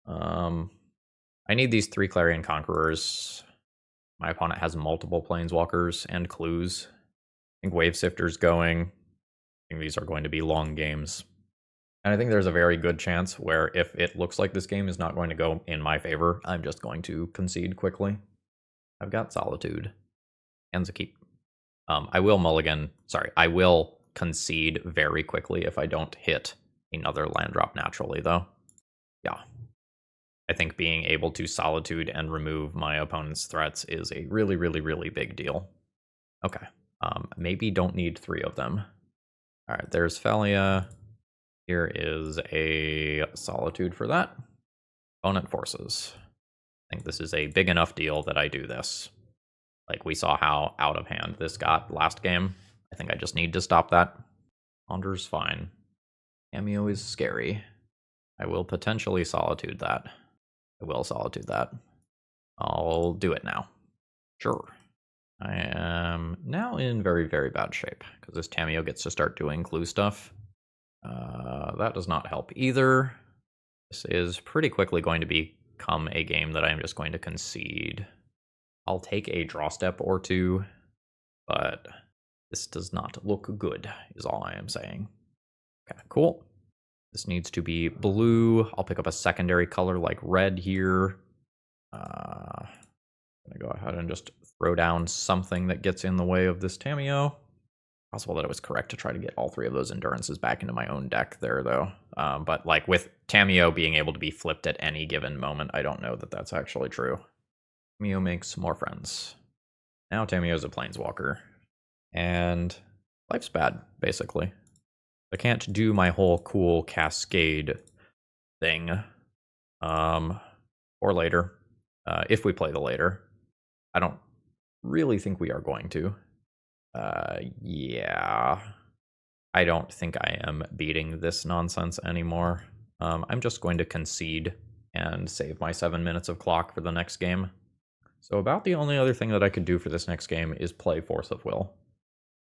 I need these 3 Clarion Conquerors. My opponent has multiple Planeswalkers and clues. I think Wave Sifter's going. I think these are going to be long games. And I think there's a very good chance where if it looks like this game is not going to go in my favor, I'm just going to concede quickly. I've got Solitude and Zakeep. I will concede very quickly if I don't hit another land drop naturally, though. Yeah. I think being able to Solitude and remove my opponent's threats is a really, really, really big deal. Okay. Maybe don't need 3 of them. All right, there's Felia. Here is a Solitude for that. Opponent forces. I think this is a big enough deal that I do this. Like, we saw how out of hand this got last game. I think I just need to stop that. Ponder's fine. Cameo is scary. I will potentially Solitude that. I will Solitude that. I'll do it now. Sure. I am now in very, very bad shape, because this Tamiyo gets to start doing clue stuff. That does not help either. This is pretty quickly going to become a game that I'm just going to concede. I'll take a draw step or 2, but this does not look good, is all I am saying. Okay, cool. This needs to be blue. I'll pick up a secondary color like red here. I'm gonna go ahead and just throw down something that gets in the way of this Tamiyo. Possible that it was correct to try to get all 3 of those Endurances back into my own deck there, though. But like with Tamiyo being able to be flipped at any given moment, I don't know that that's actually true. Tamiyo makes more friends. Now Tamiyo's a Planeswalker. And life's bad, basically. I can't do my whole cool cascade thing. Or later. If we play the later. I don't really think we are going to. Yeah. I don't think I am beating this nonsense anymore. I'm just going to concede and save my 7 minutes of clock for the next game. So about the only other thing that I could do for this next game is play Force of Will.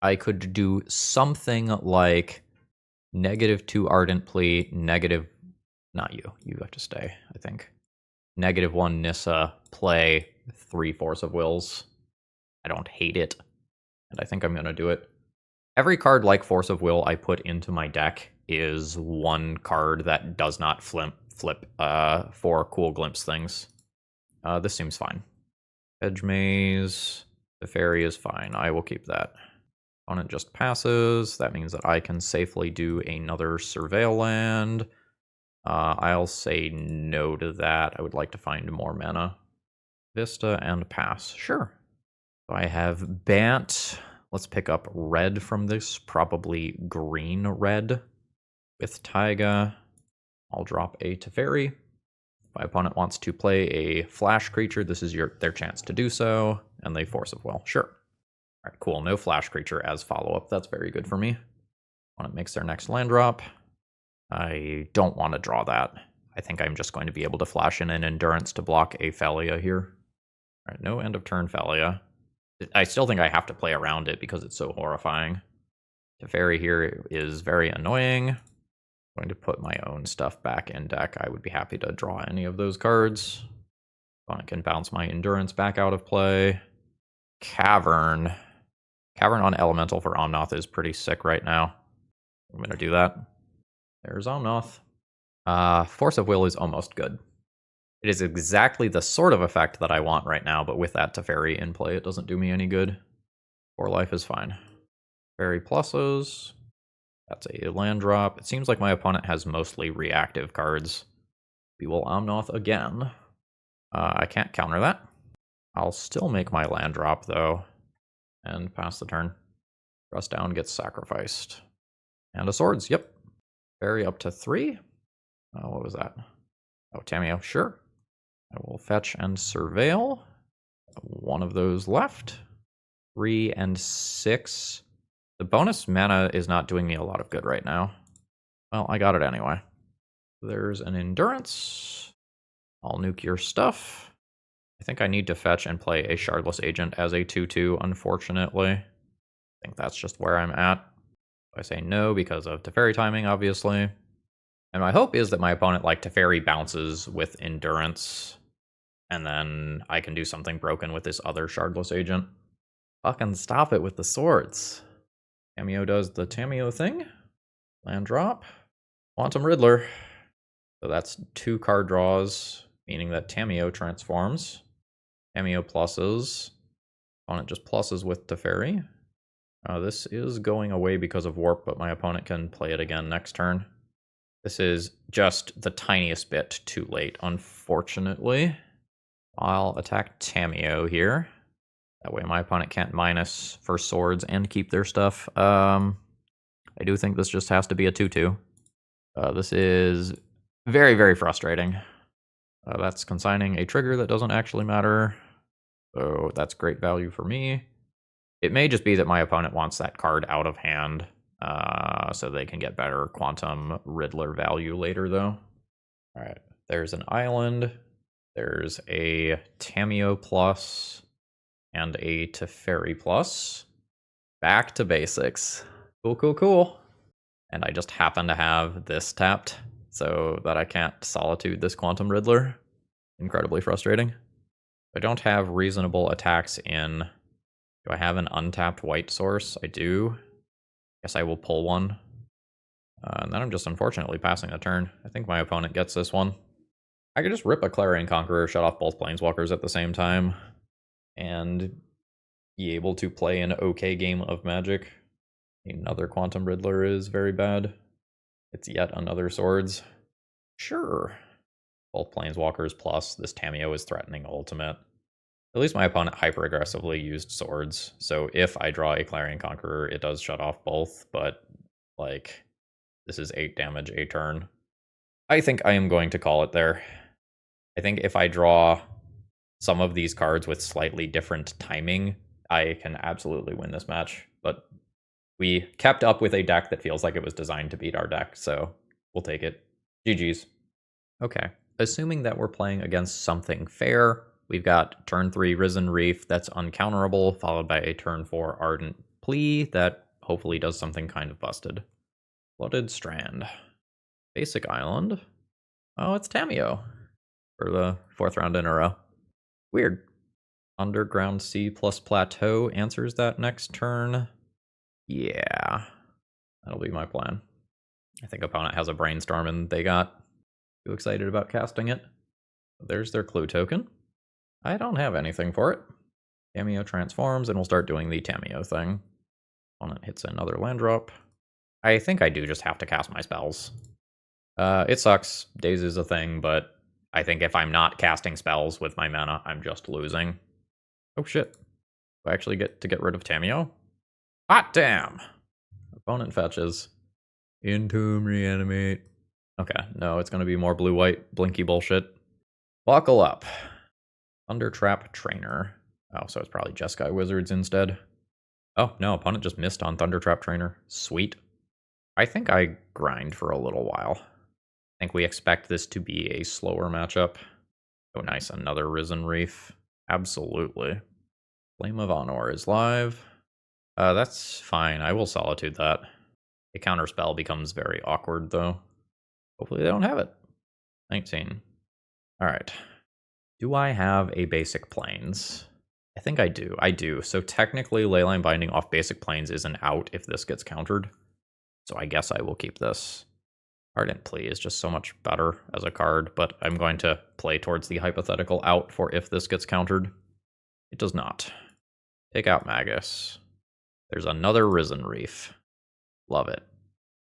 I could do something like -2 Ardent Plea, not you, you have to stay, I think. -1 Nissa, play 3 Force of Wills. I don't hate it, and I think I'm going to do it. Every card like Force of Will I put into my deck is 1 card that does not flip 4 cool glimpse things. This seems fine. Edge Maze, the fairy is fine. I will keep that. Opponent just passes. That means that I can safely do another Surveil land. I'll say no to that. I would like to find more mana. Vista and pass. Sure. So I have Bant. Let's pick up red from this. Probably green red with Taiga. I'll drop a Teferi. If my opponent wants to play a flash creature, this is their chance to do so. And they Force of Will. Sure. All right, cool. No flash creature as follow-up. That's very good for me. Opponent makes their next land drop. I don't want to draw that. I think I'm just going to be able to flash in an Endurance to block a Thalia here. All right, no end of turn Thalia. I still think I have to play around it because it's so horrifying. Teferi here is very annoying. I'm going to put my own stuff back in deck. I would be happy to draw any of those cards. I can bounce my Endurance back out of play. Cavern. Cavern on Elemental for Omnath is pretty sick right now. I'm going to do that. There's Omnath. Force of Will is almost good. It is exactly the sort of effect that I want right now, but with that Teferi in play, it doesn't do me any good. 4 life is fine. Teferi pluses. That's a land drop. It seems like my opponent has mostly reactive cards. We will Omnath again. I can't counter that. I'll still make my land drop, though, and pass the turn. Dress down gets sacrificed. And a swords, yep. Teferi up to 3. What was that? Oh, Tamiyo, sure. I will fetch and surveil. One of those left. 3 and 6. The bonus mana is not doing me a lot of good right now. Well, I got it anyway. There's an Endurance. I'll nuke your stuff. I think I need to fetch and play a Shardless Agent as a 2/2, unfortunately. I think that's just where I'm at. I say no because of Teferi timing, obviously. And my hope is that my opponent, like, Teferi bounces with Endurance, and then I can do something broken with this other Shardless Agent. Fucking stop it with the swords. Tamiyo does the Tamiyo thing. Land drop. Quantum Riddler. So that's 2 card draws, meaning that Tamiyo transforms. Tamiyo pluses. Opponent just pluses with Teferi. This is going away because of Warp, but my opponent can play it again next turn. This is just the tiniest bit too late, unfortunately. I'll attack Tamiyo here. That way my opponent can't minus for swords and keep their stuff. I do think this just has to be a 2/2. This is very, very frustrating. That's consigning a trigger that doesn't actually matter. So that's great value for me. It may just be that my opponent wants that card out of hand, so they can get better Quantum Riddler value later, though. All right, there's an island. There's a Tamiyo plus and a Teferi plus. Back to basics. Cool, cool, cool. And I just happen to have this tapped so that I can't Solitude this Quantum Riddler. Incredibly frustrating. I don't have reasonable attacks in. Do I have an untapped white source? I do. Guess I will pull one. And then I'm just unfortunately passing the turn. I think my opponent gets this one. I could just rip a Clarion Conqueror, shut off both Planeswalkers at the same time, and be able to play an okay game of Magic. Another Quantum Riddler is very bad. It's yet another Swords. Sure. Both Planeswalkers plus this Tamiyo is threatening ultimate. At least my opponent hyper-aggressively used Swords, so if I draw a Clarion Conqueror, it does shut off both, but, like, this is 8 damage a turn. I think I am going to call it there. I think if I draw some of these cards with slightly different timing, I can absolutely win this match, but we kept up with a deck that feels like it was designed to beat our deck, so we'll take it. GG's. Okay, assuming that we're playing against something fair, we've got turn 3 Risen Reef that's uncounterable, followed by a turn 4 Ardent Plea that hopefully does something kind of busted. Flooded Strand. Basic Island. Oh, it's Tamiyo for the 4th round in a row. Weird. Underground Sea plus Plateau answers that next turn. Yeah, that'll be my plan. I think opponent has a Brainstorm and they got too excited about casting it. There's their clue token. I don't have anything for it. Tamiyo transforms and we'll start doing the Tamiyo thing. Opponent hits another land drop. I think I do just have to cast my spells. It sucks. Daze is a thing, but I think if I'm not casting spells with my mana, I'm just losing. Oh shit. Do I actually get to get rid of Tameo? Hot damn! Opponent fetches. Entomb, reanimate. Okay, no, it's gonna be more blue-white blinky bullshit. Buckle up. Thundertrap Trainer. Oh, so it's probably Jeskai Wizards instead. Oh, no, opponent just missed on Thundertrap Trainer. Sweet. I think I grind for a little while. I think we expect this to be a slower matchup. Oh, nice, another Risen Reef. Absolutely. Flame of Honor is live. That's fine, I will Solitude that. A counterspell becomes very awkward, though. Hopefully they don't have it. 19. Alright. Do I have a basic plains? I think I do. I do. So technically, Leyline Binding off basic plains is an out if this gets countered. So I guess I will keep this. Ardent Plea is just so much better as a card, but I'm going to play towards the hypothetical out for if this gets countered. It does not. Take out Magus. There's another Risen Reef. Love it.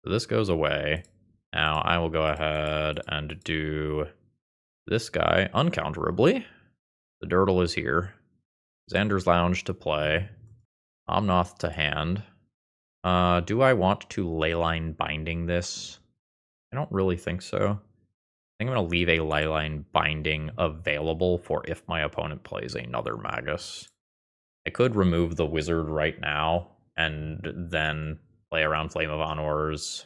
So this goes away. Now I will go ahead and do this guy uncounterably. The Dirtle is here. Xander's Lounge to play. Omnath to hand. Do I want to Leyline Binding this? I don't really think so. I think I'm going to leave a Leyline Binding available for if my opponent plays another Magus. I could remove the Wizard right now and then play around Flame of Honors,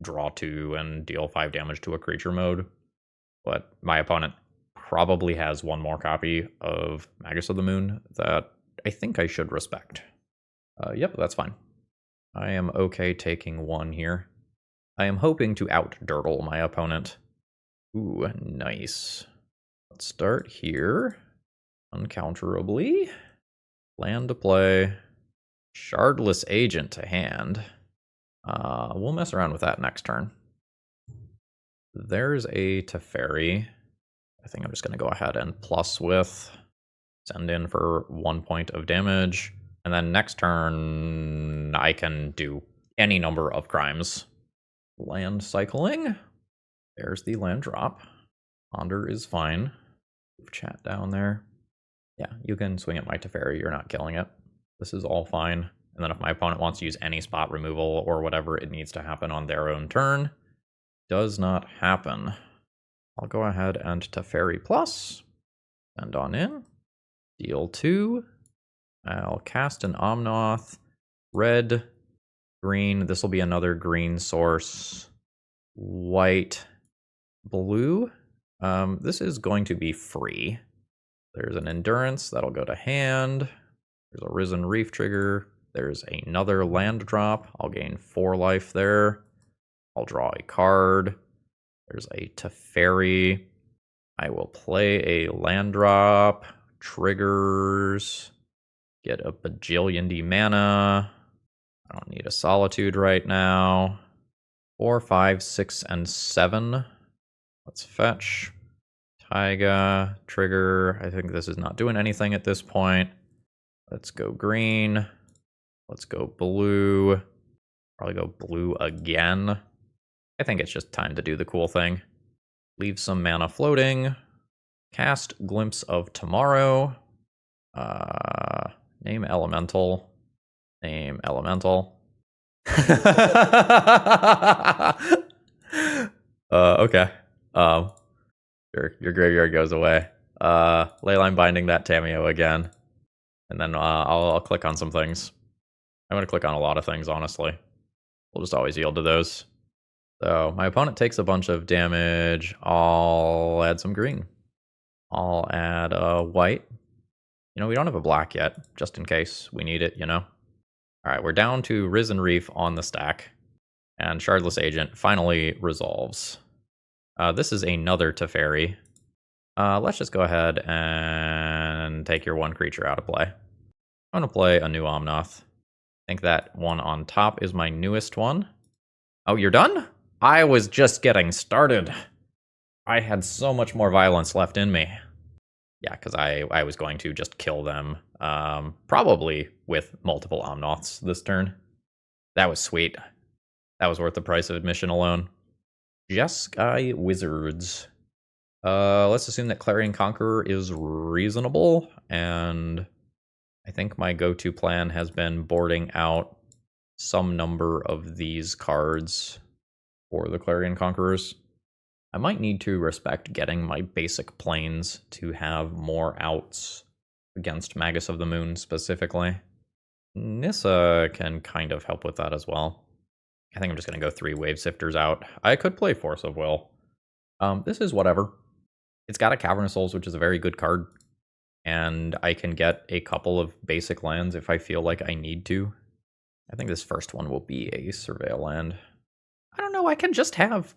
draw 2, and deal 5 damage to a creature mode. But my opponent probably has one more copy of Magus of the Moon that I think I should respect. Yep, that's fine. I am okay taking one here. I am hoping to out-dirtle my opponent. Ooh, nice. Let's start here. Uncounterably. Land to play. Shardless Agent to hand. We'll mess around with that next turn. There's a Teferi. I think I'm just going to go ahead and plus with. Send in for 1 point of damage. And then next turn, I can do any number of crimes. Land cycling. There's the land drop. Ponder is fine. Move chat down there. Yeah, you can swing at my Teferi. You're not killing it. This is all fine. And then if my opponent wants to use any spot removal or whatever, it needs to happen on their own turn. Does not happen. I'll go ahead and Teferi plus. Send on in. Deal 2. I'll cast an Omnath. Red, green. This will be another green source. White, blue. This is going to be free. There's an Endurance. That'll go to hand. There's a Risen Reef trigger. There's another land drop. I'll gain 4 life there. I'll draw a card. There's a Teferi. I will play a land drop. Triggers. Get a bajillion D mana. I don't need a Solitude right now. 4, 5, 6, and 7. Let's fetch. Taiga. Trigger. I think this is not doing anything at this point. Let's go green. Let's go blue. Probably go blue again. I think it's just time to do the cool thing. Leave some mana floating. Cast Glimpse of Tomorrow. Name Elemental. Name Elemental. Okay. Your graveyard goes away. Leyline Binding that Tameo again. And then I'll click on some things. I'm going to click on a lot of things, honestly. We'll just always yield to those. So my opponent takes a bunch of damage. I'll add some green. I'll add a white. You know, we don't have a black yet, just in case we need it, you know? Alright, we're down to Risen Reef on the stack. And Shardless Agent finally resolves. This is another Teferi. Let's just go ahead and take your one creature out of play. I'm going to play a new Omnath. I think that one on top is my newest one. Oh, you're done? I was just getting started. I had so much more violence left in me. Yeah, because I was going to just kill them. Probably with multiple Omnaths this turn. That was sweet. That was worth the price of admission alone. Jeskai Wizards. Let's assume that Clarion Conqueror is reasonable, and I think my go-to plan has been boarding out some number of these cards for the Clarion Conquerors. I might need to respect getting my basic planes to have more outs against Magus of the Moon specifically. Nissa can kind of help with that as well. I think I'm just going to go 3 Wave Sifters out. I could play Force of Will. This is whatever. It's got a Cavern of Souls, which is a very good card. And I can get a couple of basic lands if I feel like I need to. I think this first one will be a Surveil land. I don't know, I can just have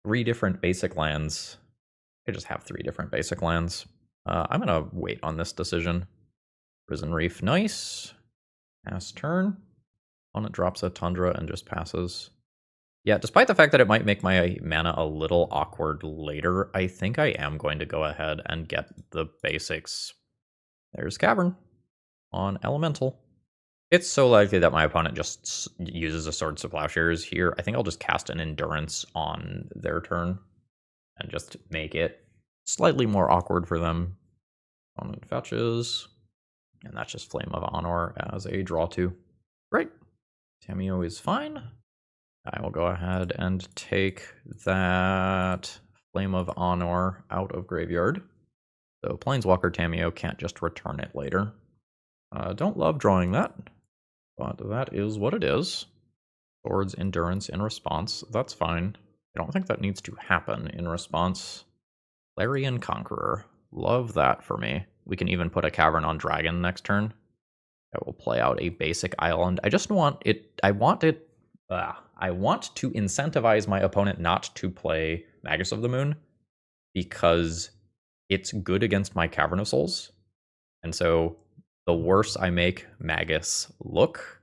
3 different basic lands. I just have 3 different basic lands. I'm going to wait on this decision. Risen Reef, nice. Pass turn. Opponent drops a Tundra and just passes. Yeah, despite the fact that it might make my mana a little awkward later, I think I am going to go ahead and get the basics. There's Cavern on Elemental. It's so likely that my opponent just uses a Swords to Plowshares here. I think I'll just cast an Endurance on their turn and just make it slightly more awkward for them. Opponent fetches, and that's just Flame of Honor as a draw 2. Right. Tamiyo is fine. I will go ahead and take that Flame of Honor out of graveyard. So Planeswalker Tamiyo can't just return it later. Don't love drawing that, but that is what it is. Swords Endurance in response. That's fine. I don't think that needs to happen in response. Clarion Conqueror. Love that for me. We can even put a Cavern on Dragon next turn. That will play out a basic island. I just want it. I want to incentivize my opponent not to play Magus of the Moon because it's good against my Cavern of Souls. And so the worse I make Magus look,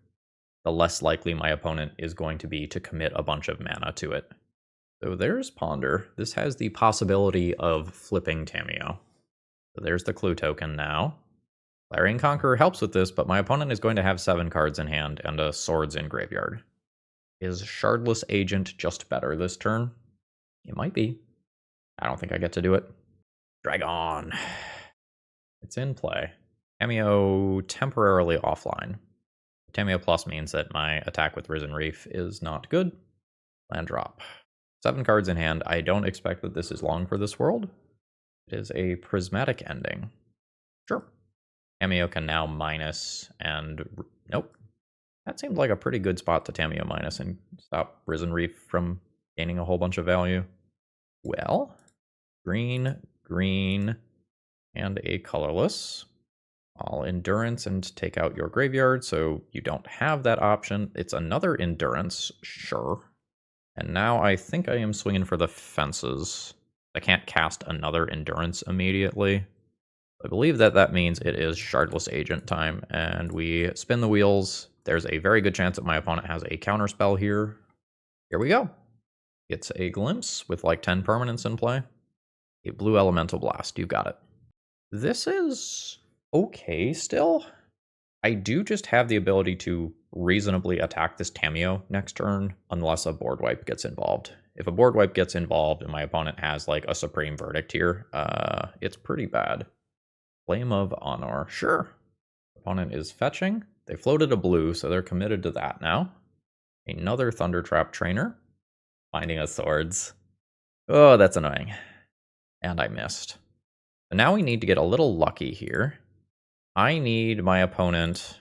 the less likely my opponent is going to be to commit a bunch of mana to it. So there's Ponder. This has the possibility of flipping Tamiyo. So there's the clue token now. Clarion Conqueror helps with this, but my opponent is going to have 7 cards in hand and a Swords in graveyard. Is Shardless Agent just better this turn? It might be. I don't think I get to do it. Dragon. It's in play. Tamiyo temporarily offline. Tamiyo Plus means that my attack with Risen Reef is not good. Land drop. 7 cards in hand. I don't expect that this is long for this world. It is a prismatic ending. Sure. Tamiyo can now minus and... Nope. That seemed like a pretty good spot to Tamiyo minus and stop Risen Reef from gaining a whole bunch of value. Well, green, green, and a colorless. I'll Endurance and take out your graveyard, so you don't have that option. It's another Endurance, sure. And now I think I am swinging for the fences. I can't cast another Endurance immediately. I believe that that means it is Shardless Agent time, and we spin the wheels. There's a very good chance that my opponent has a counterspell here. Here we go. It's a glimpse with like 10 permanents in play. A blue elemental blast, you got it. This is okay still. I do just have the ability to reasonably attack this Tamiyo next turn unless a board wipe gets involved. If a board wipe gets involved and my opponent has like a Supreme Verdict here, it's pretty bad. Flame of Honor, sure. Opponent is fetching. They floated a blue, so they're committed to that now. Another Thundertrap Trainer. Finding a Swords. Oh, that's annoying. And I missed. So now we need to get a little lucky here. I need my opponent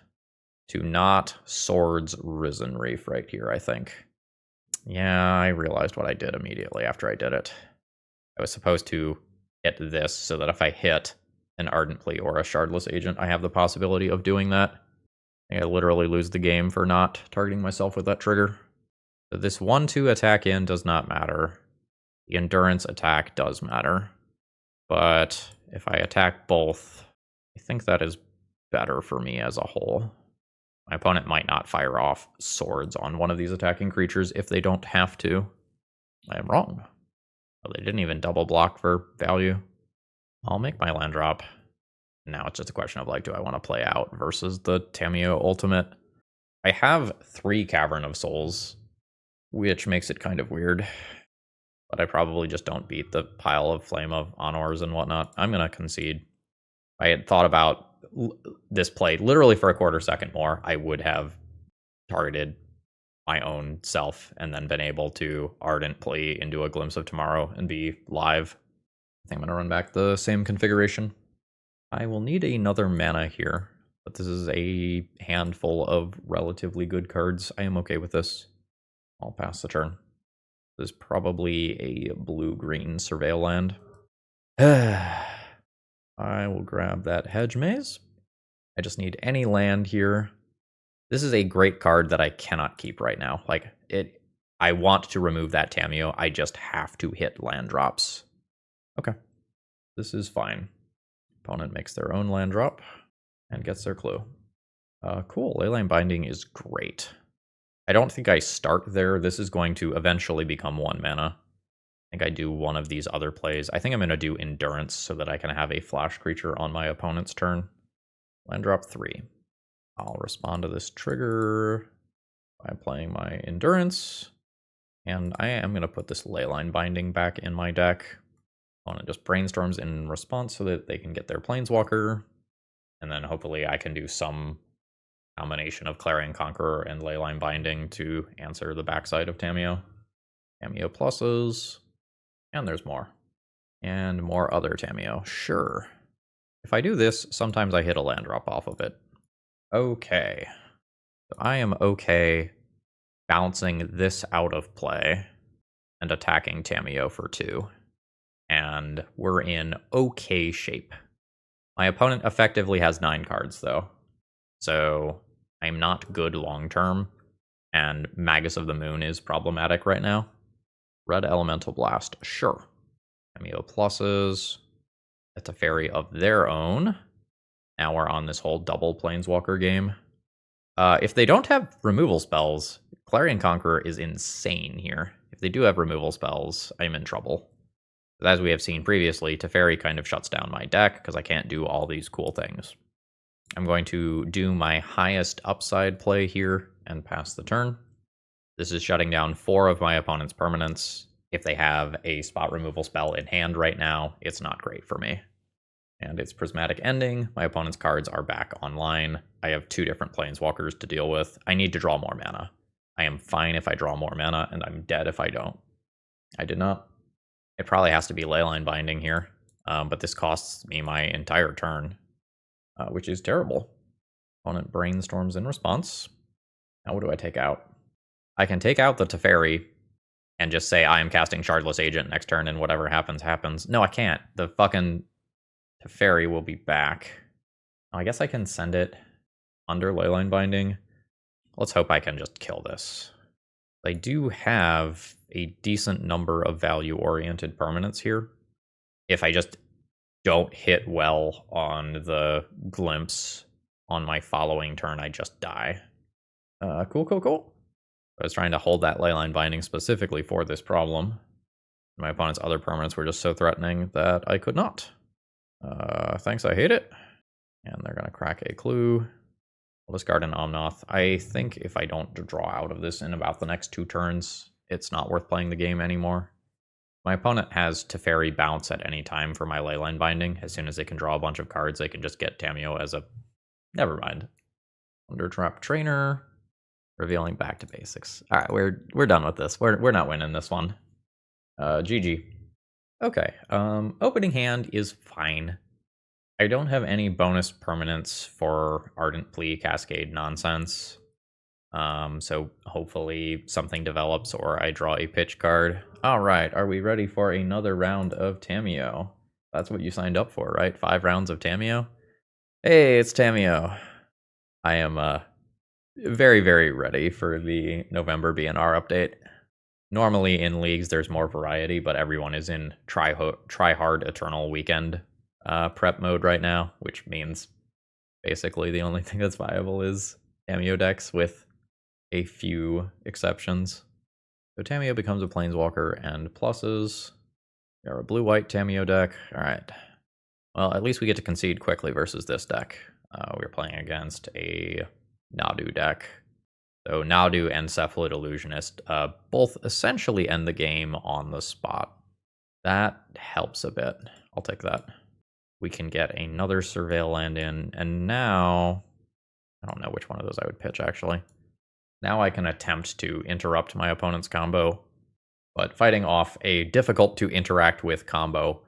to not Swords Risen Reef right here, I think. Yeah, I realized what I did immediately after I did it. I was supposed to hit this so that if I hit an Ardent Plea or a Shardless Agent, I have the possibility of doing that. I literally lose the game for not targeting myself with that trigger. So this 1-2 attack in does not matter. The Endurance attack does matter. But if I attack both, I think that is better for me as a whole. My opponent might not fire off swords on one of these attacking creatures if they don't have to. I am wrong. Oh, they didn't even double block for value. I'll make my land drop. Now it's just a question of like, do I want to play out versus the Tamiyo Ultimate? I have 3 Cavern of Souls, which makes it kind of weird. but I probably just don't beat the pile of Flame of Honors and whatnot. I'm going to concede. I had thought about this play literally for a quarter second more. I would have targeted my own self and then been able to Ardent Plea into a Glimpse of Tomorrow and be live. I think I'm going to run back the same configuration. I will need another mana here, but this is a handful of relatively good cards. I am okay with this. I'll pass the turn. This is probably a blue-green Surveil land. I will grab that Hedge Maze. I just need any land here. This is a great card that I cannot keep right now. Like, I want to remove that Tamiyo. I just have to hit land drops. Okay. This is fine. Opponent makes their own land drop and gets their clue. Cool. Leyline Binding is great. I don't think I start there. This is going to eventually become 1 mana. I think I do one of these other plays. I think I'm going to do Endurance so that I can have a flash creature on my opponent's turn. Land drop 3. I'll respond to this trigger by playing my Endurance. And I am going to put this Leyline Binding back in my deck. Opponent just brainstorms in response so that they can get their Planeswalker. And then hopefully I can do some combination of Clarion Conqueror and Leyline Binding to answer the backside of Tamiyo. Tamiyo pluses. And there's more. And more other Tamiyo. Sure. If I do this, sometimes I hit a land drop off of it. Okay. So I am okay bouncing this out of play and attacking Tamiyo for 2. And we're in okay shape. My opponent effectively has 9 cards, though. So I'm not good long term. And Magus of the Moon is problematic right now. Red Elemental Blast, sure. Tamiyo pluses. That's a fairy of their own. Now we're on this whole double Planeswalker game. If they don't have removal spells, Clarion Conqueror is insane here. If they do have removal spells, I'm in trouble. As we have seen previously, Teferi kind of shuts down my deck because I can't do all these cool things. I'm going to do my highest upside play here and pass the turn. This is shutting down 4 of my opponent's permanents. If they have a spot removal spell in hand right now, it's not great for me. And it's Prismatic Ending. My opponent's cards are back online. I have 2 different Planeswalkers to deal with. I need to draw more mana. I am fine if I draw more mana, and I'm dead if I don't. I did not. It probably has to be Leyline Binding here, but this costs me my entire turn, which is terrible. Opponent brainstorms in response. Now what do I take out? I can take out the Teferi and just say I am casting Shardless Agent next turn and whatever happens, happens. No, I can't. The fucking Teferi will be back. I guess I can send it under Leyline Binding. Let's hope I can just kill this. I do have a decent number of value-oriented permanents here. If I just don't hit well on the Glimpse on my following turn, I just die. Cool. I was trying to hold that Leyline Binding specifically for this problem. My opponent's other permanents were just so threatening that I could not. Thanks, I hate it. And they're going to crack a clue. I'll discard an Omnath. I think if I don't draw out of this in about the next 2 turns, it's not worth playing the game anymore. My opponent has Teferi bounce at any time for my Leyline Binding. As soon as they can draw a bunch of cards, they can just get Tamiyo as a... Never mind. Undertrap Trainer. Revealing back to basics. All right, we're done with this. We're not winning this one. GG. Okay. Opening hand is fine. I don't have any bonus permanents for Ardent Plea Cascade nonsense. So hopefully something develops or I draw a pitch card. All right, are we ready for another round of Tamiyo? That's what you signed up for, right? 5 rounds of Tamiyo? Hey, it's Tamiyo. I am very, very ready for the November BNR update. Normally in leagues there's more variety, but everyone is in try hard eternal weekend prep mode right now, which means basically the only thing that's viable is Tamiyo decks with a few exceptions. So Tamiyo becomes a Planeswalker and pluses. We are a blue-white Tamiyo deck. All right. Well, at least we get to concede quickly versus this deck. We're playing against a Nadu deck So Nadu and Cephalid Illusionist both essentially end the game on the spot. That helps a bit. I'll take that. We can get another Surveil land in, and now... I don't know which one of those I would pitch, actually. Now I can attempt to interrupt my opponent's combo, but fighting off a difficult-to-interact-with combo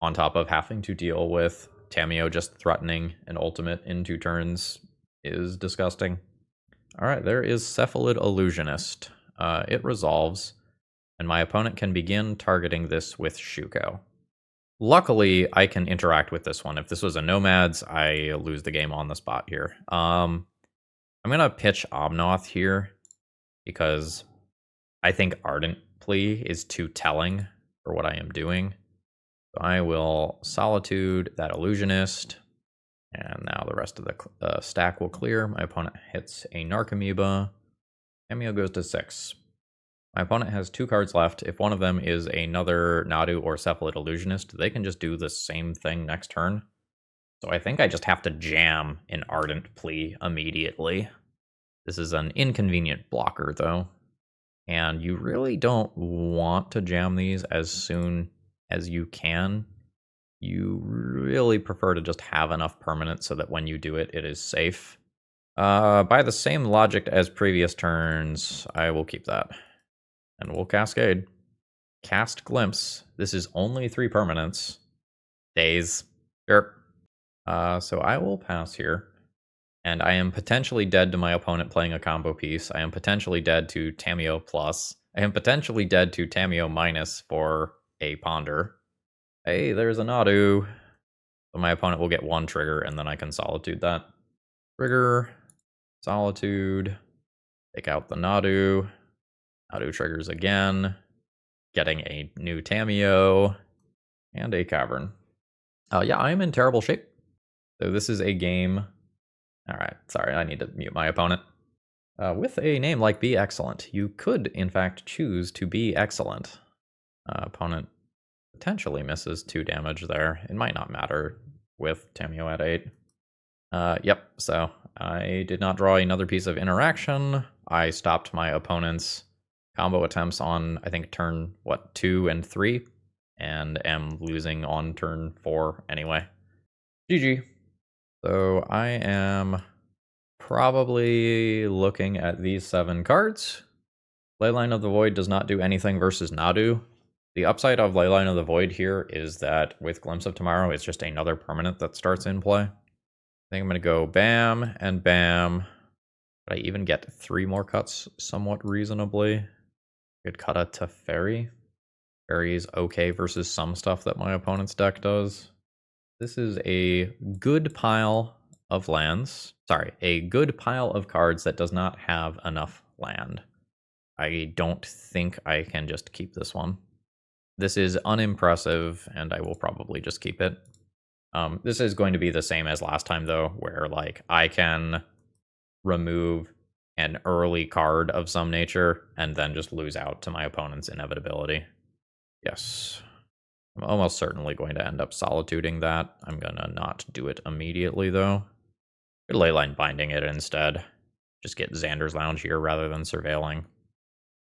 on top of having to deal with Tamiyo just threatening an ultimate in 2 turns is disgusting. Alright, there is Cephalid Illusionist. It resolves, and my opponent can begin targeting this with Shuko. Luckily, I can interact with this one. If this was a Nomads, I lose the game on the spot here. I'm going to pitch Omnath here, because I think Ardent Plea is too telling for what I am doing. So I will Solitude that Illusionist, and now the rest of the stack will clear. My opponent hits a Narcomoeba. Tamiyo goes to 6. My opponent has 2 cards left. If one of them is another Nadu or Cephalid Illusionist, they can just do the same thing next turn. So I think I just have to jam an Ardent Plea immediately. This is an inconvenient blocker, though. And you really don't want to jam these as soon as you can. You really prefer to just have enough permanents so that when you do it, it is safe. By the same logic as previous turns, I will keep that. And we'll Cascade. Cast Glimpse. This is only 3 permanents. Days. Sure. So I will pass here. And I am potentially dead to my opponent playing a combo piece. I am potentially dead to Tamiyo plus. I am potentially dead to Tamiyo minus for a Ponder. Hey, there's a Nadu. So my opponent will get 1 trigger, and then I can Solitude that. Trigger. Solitude. Take out the Nadu. Nadu triggers again, getting a new Tamiyo, and a Cavern. Yeah, I am in terrible shape. So this is a game... Alright, sorry, I need to mute my opponent. With a name like Be Excellent, you could, in fact, choose to be excellent. Opponent potentially misses 2 damage there. It might not matter with Tamiyo at 8. Yep, so I did not draw another piece of interaction. I stopped my opponent's combo attempts on, I think, turn, 2 and 3, and am losing on turn 4 anyway. GG. So I am probably looking at these 7 cards. Leyline of the Void does not do anything versus Nadu. The upside of Leyline of the Void here is that with Glimpse of Tomorrow, it's just another permanent that starts in play. I think I'm going to go Bam and Bam. But I even get 3 more cuts somewhat reasonably. Could cut a Teferi. Teferi is okay versus some stuff that my opponent's deck does. This is a good pile of lands. Sorry, a good pile of cards that does not have enough land. I don't think I can just keep this one. This is unimpressive, and I will probably just keep it. This is going to be the same as last time, though, where like I can remove an early card of some nature, and then just lose out to my opponent's inevitability. Yes. I'm almost certainly going to end up solituding that. I'm gonna not do it immediately, though. Could Leyline Binding it instead. Just get Xander's Lounge here rather than Surveilling.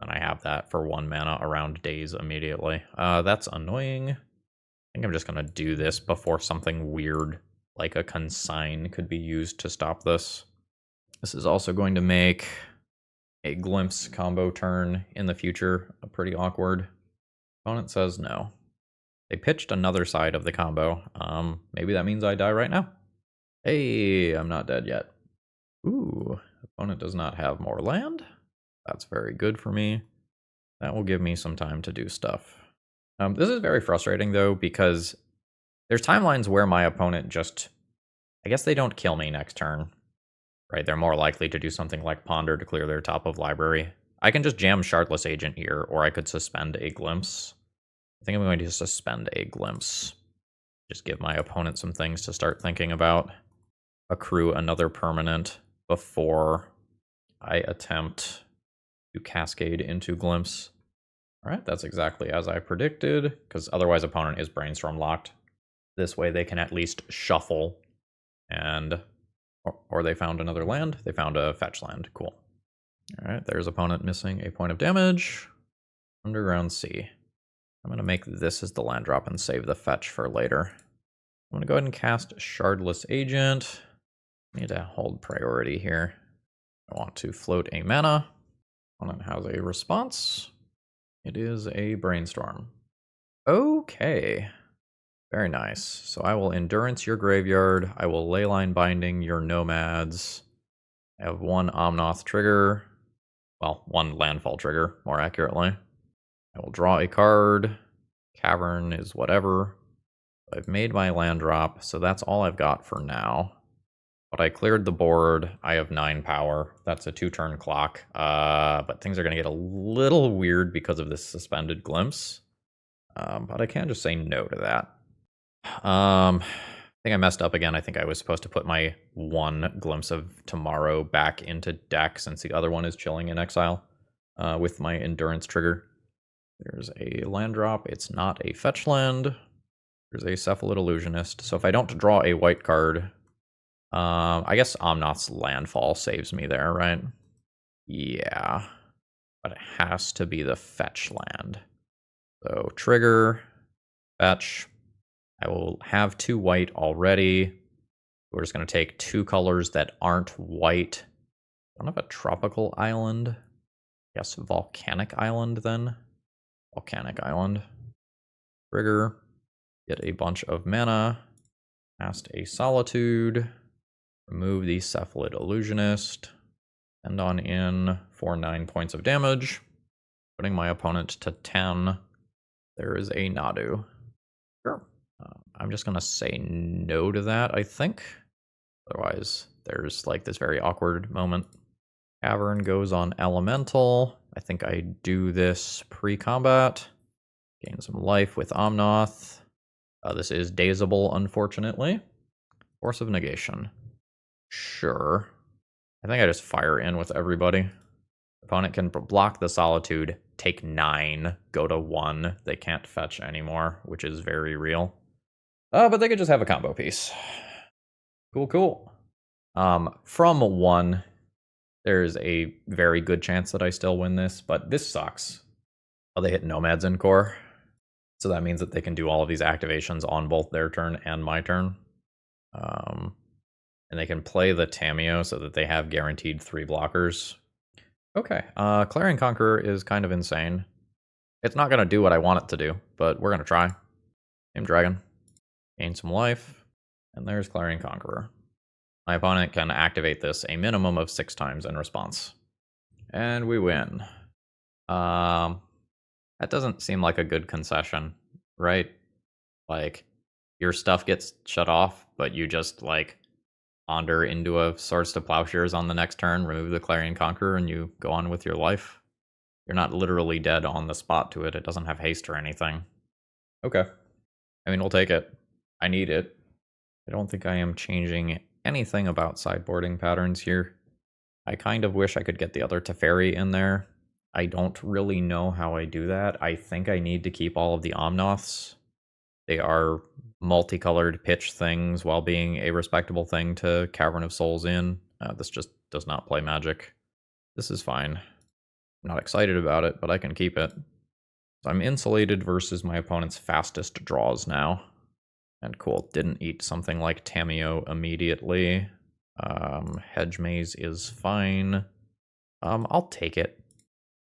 And I have that for 1 mana around Days immediately. That's annoying. I think I'm just gonna do this before something weird, like a Consign, could be used to stop this. This is also going to make a Glimpse combo turn in the future pretty awkward. Opponent says no. They pitched another side of the combo. Maybe that means I die right now. Hey, I'm not dead yet. Ooh, opponent does not have more land. That's very good for me. That will give me some time to do stuff. This is very frustrating, though, because there's timelines where my opponent just... I guess they don't kill me next turn. Right, they're more likely to do something like Ponder to clear their top of library. I can just jam Shardless Agent here, or I could suspend a Glimpse. I think I'm going to suspend a Glimpse. Just give my opponent some things to start thinking about. Accrue another permanent before I attempt to cascade into Glimpse. Alright, that's exactly as I predicted, because otherwise opponent is Brainstorm locked. This way they can at least shuffle and... Or they found another land. They found a fetch land. Cool. Alright, there's opponent missing a point of damage. Underground Sea. I'm going to make this as the land drop and save the fetch for later. I'm going to go ahead and cast Shardless Agent. Need to hold priority here. I want to float a mana. Opponent has a response. It is a Brainstorm. Okay. Very nice. So I will Endurance your graveyard. I will Leyline Binding your Nomads. I have one Omnath trigger. Well, one Landfall trigger, more accurately. I will draw a card. Cavern is whatever. I've made my land drop, so that's all I've got for now. But I cleared the board. I have 9 power. That's a 2-turn clock. But things are going to get a little weird because of this Suspended Glimpse. But I can just say no to that. I think I messed up again. I think I was supposed to put my 1 Glimpse of Tomorrow back into deck since the other one is chilling in exile with my Endurance trigger. There's a land drop. It's not a fetch land. There's a Cephalid Illusionist. So if I don't draw a white card, I guess Omnath's Landfall saves me there, right? Yeah. But it has to be the fetch land. So trigger, fetch. I will have 2 white already. We're just going to take 2 colors that aren't white. I don't have a tropical island. Yes, volcanic island then. Volcanic island. Trigger. Get a bunch of mana. Cast a Solitude. Remove the Cephalid Illusionist. Send on in for 9 points of damage. Putting my opponent to 10. There is a Nadu. Sure. I'm just going to say no to that, I think. Otherwise, there's like this very awkward moment. Cavern goes on Elemental. I think I do this pre-combat. Gain some life with Omnath. This is dazable, unfortunately. Force of Negation. Sure. I think I just fire in with everybody. Opponent can block the Solitude, take 9, go to 1. They can't fetch anymore, which is very real. But they could just have a combo piece. Cool, cool. From 1, there's a very good chance that I still win this, but this sucks. Oh, they hit Nomads in core. So that means that they can do all of these activations on both their turn and my turn. And they can play the Tamiyo so that they have guaranteed 3 blockers. Okay, Clarion Conqueror is kind of insane. It's not going to do what I want it to do, but we're going to try. Name Dragon. Gain some life. And there's Clarion Conqueror. My opponent can activate this a minimum of 6 times in response. And we win. That doesn't seem like a good concession, right? Like, your stuff gets shut off, but you just, like, ponder into a Swords to Plowshares on the next turn, remove the Clarion Conqueror, and you go on with your life. You're not literally dead on the spot to it. It doesn't have haste or anything. Okay. I mean, we'll take it. I need it. I don't think I am changing anything about sideboarding patterns here. I kind of wish I could get the other Teferi in there. I don't really know how I do that. I think I need to keep all of the Omnaths. They are multicolored pitch things while being a respectable thing to Cavern of Souls in. This just does not play Magic. This is fine. I'm not excited about it, but I can keep it. So I'm insulated versus my opponent's fastest draws now. And cool, didn't eat something like Tamiyo immediately. Hedge Maze is fine. I'll take it.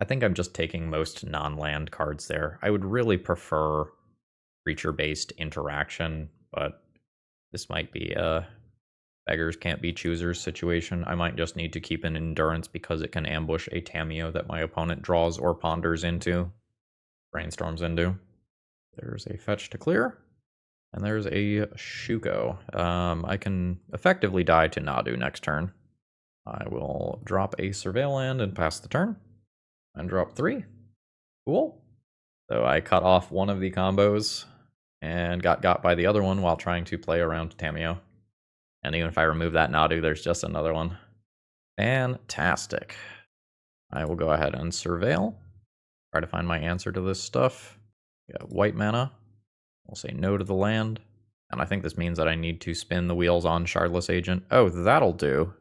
I think I'm just taking most non-land cards there. I would really prefer creature-based interaction, but this might be a beggars can't be choosers situation. I might just need to keep an Endurance because it can ambush a Tamiyo that my opponent draws or ponders into, brainstorms into. There's a fetch to clear, and there's a Shuko. I can effectively die to Nadu next turn. I will drop a Surveil land and pass the turn, and drop 3. Cool. So I cut off one of the combos and got by the other one while trying to play around Tamiyo. And even if I remove that Nadu, there's just another one. Fantastic. I will go ahead and Surveil. Try to find my answer to this stuff. Got white mana. We'll say no to the land. And I think this means that I need to spin the wheels on Shardless Agent. Oh, that'll do.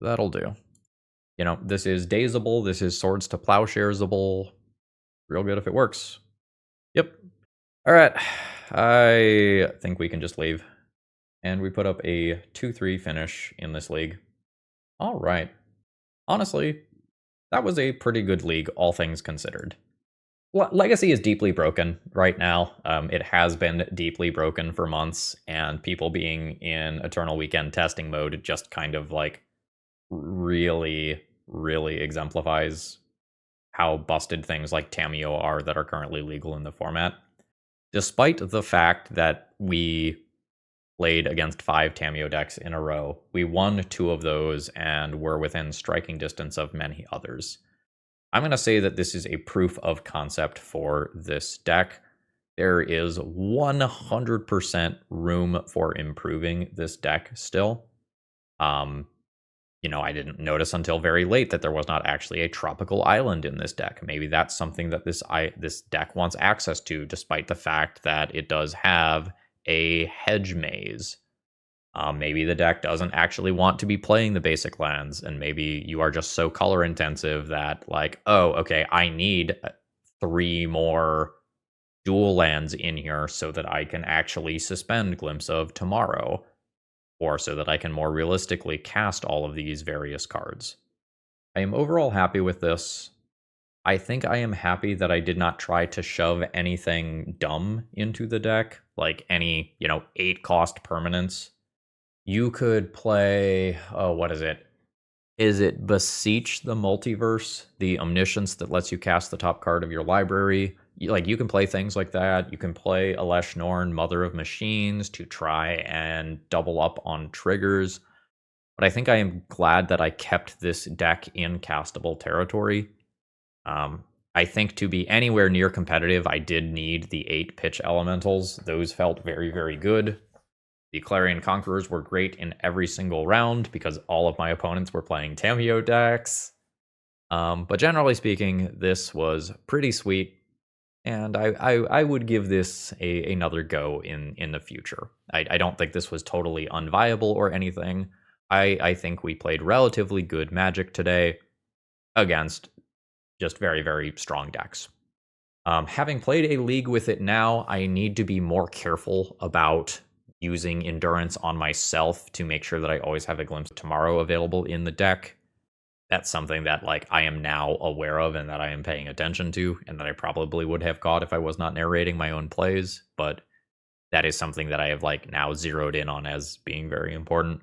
That'll do. You know, this is dazeable, this is swords to plowsharesable. Real good if it works. Yep. Alright, I think we can just leave. And we put up a 2-3 finish in this league. Alright. Honestly, that was a pretty good league, all things considered. Legacy is deeply broken right now. It has been deeply broken for months, and people being in Eternal Weekend testing mode just kind of like really, really exemplifies how busted things like Tamiyo are that are currently legal in the format. Despite the fact that we played against 5 Tamiyo decks in a row, we won 2 of those and were within striking distance of many others. I'm going to say that this is a proof of concept for this deck. There is 100% room for improving this deck still. You know, I didn't notice until very late that there was not actually a tropical island in this deck. Maybe that's something that this deck wants access to, despite the fact that it does have a hedge maze. Maybe the deck doesn't actually want to be playing the basic lands, and maybe you are just so color intensive that, like, oh, okay, I need 3 more dual lands in here so that I can actually suspend Glimpse of Tomorrow, or so that I can more realistically cast all of these various cards. I am overall happy with this. I think I am happy that I did not try to shove anything dumb into the deck, like any, 8-cost permanents. You could play, what is it? Is it Beseech the Multiverse, the Omniscience that lets you cast the top card of your library? You can play things like that. You can play Elesh Norn, Mother of Machines, to try and double up on triggers. But I think I am glad that I kept this deck in castable territory. I think to be anywhere near competitive, I did need the 8 pitch elementals. Those felt very, very good. The Clarion Conquerors were great in every single round because all of my opponents were playing Tamiyo decks. But generally speaking, this was pretty sweet, and I would give this another go in the future. I don't think this was totally unviable or anything. I think we played relatively good Magic today against just very, very strong decks. Having played a league with it now, I need to be more careful about using Endurance on myself to make sure that I always have a Glimpse of Tomorrow available in the deck. That's something that I am now aware of and that I am paying attention to, and that I probably would have caught if I was not narrating my own plays, but that is something that I have now zeroed in on as being very important.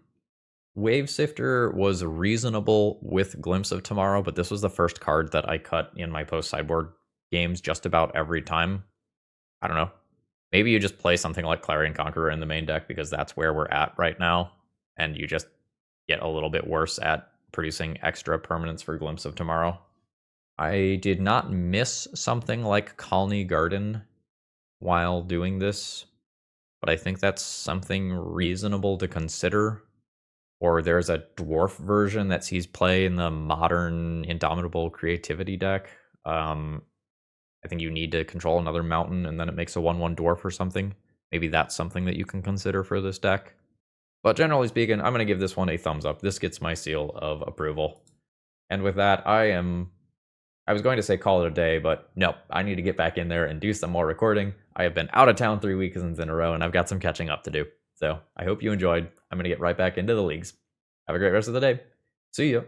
Wave Sifter was reasonable with Glimpse of Tomorrow, but this was the first card that I cut in my post-sideboard games just about every time. I don't know. Maybe you just play something like Clarion Conqueror in the main deck because that's where we're at right now, and you just get a little bit worse at producing extra permanents for Glimpse of Tomorrow. I did not miss something like Colony Garden while doing this, but I think that's something reasonable to consider. Or there's a dwarf version that sees play in the modern Indomitable Creativity deck. I think you need to control another mountain, and then it makes a 1/1 dwarf or something. Maybe that's something that you can consider for this deck. But generally speaking, I'm going to give this one a thumbs up. This gets my seal of approval. And with that, I was going to say call it a day, but no, I need to get back in there and do some more recording. I have been out of town 3 weekends in a row, and I've got some catching up to do. So I hope you enjoyed. I'm going to get right back into the leagues. Have a great rest of the day. See ya.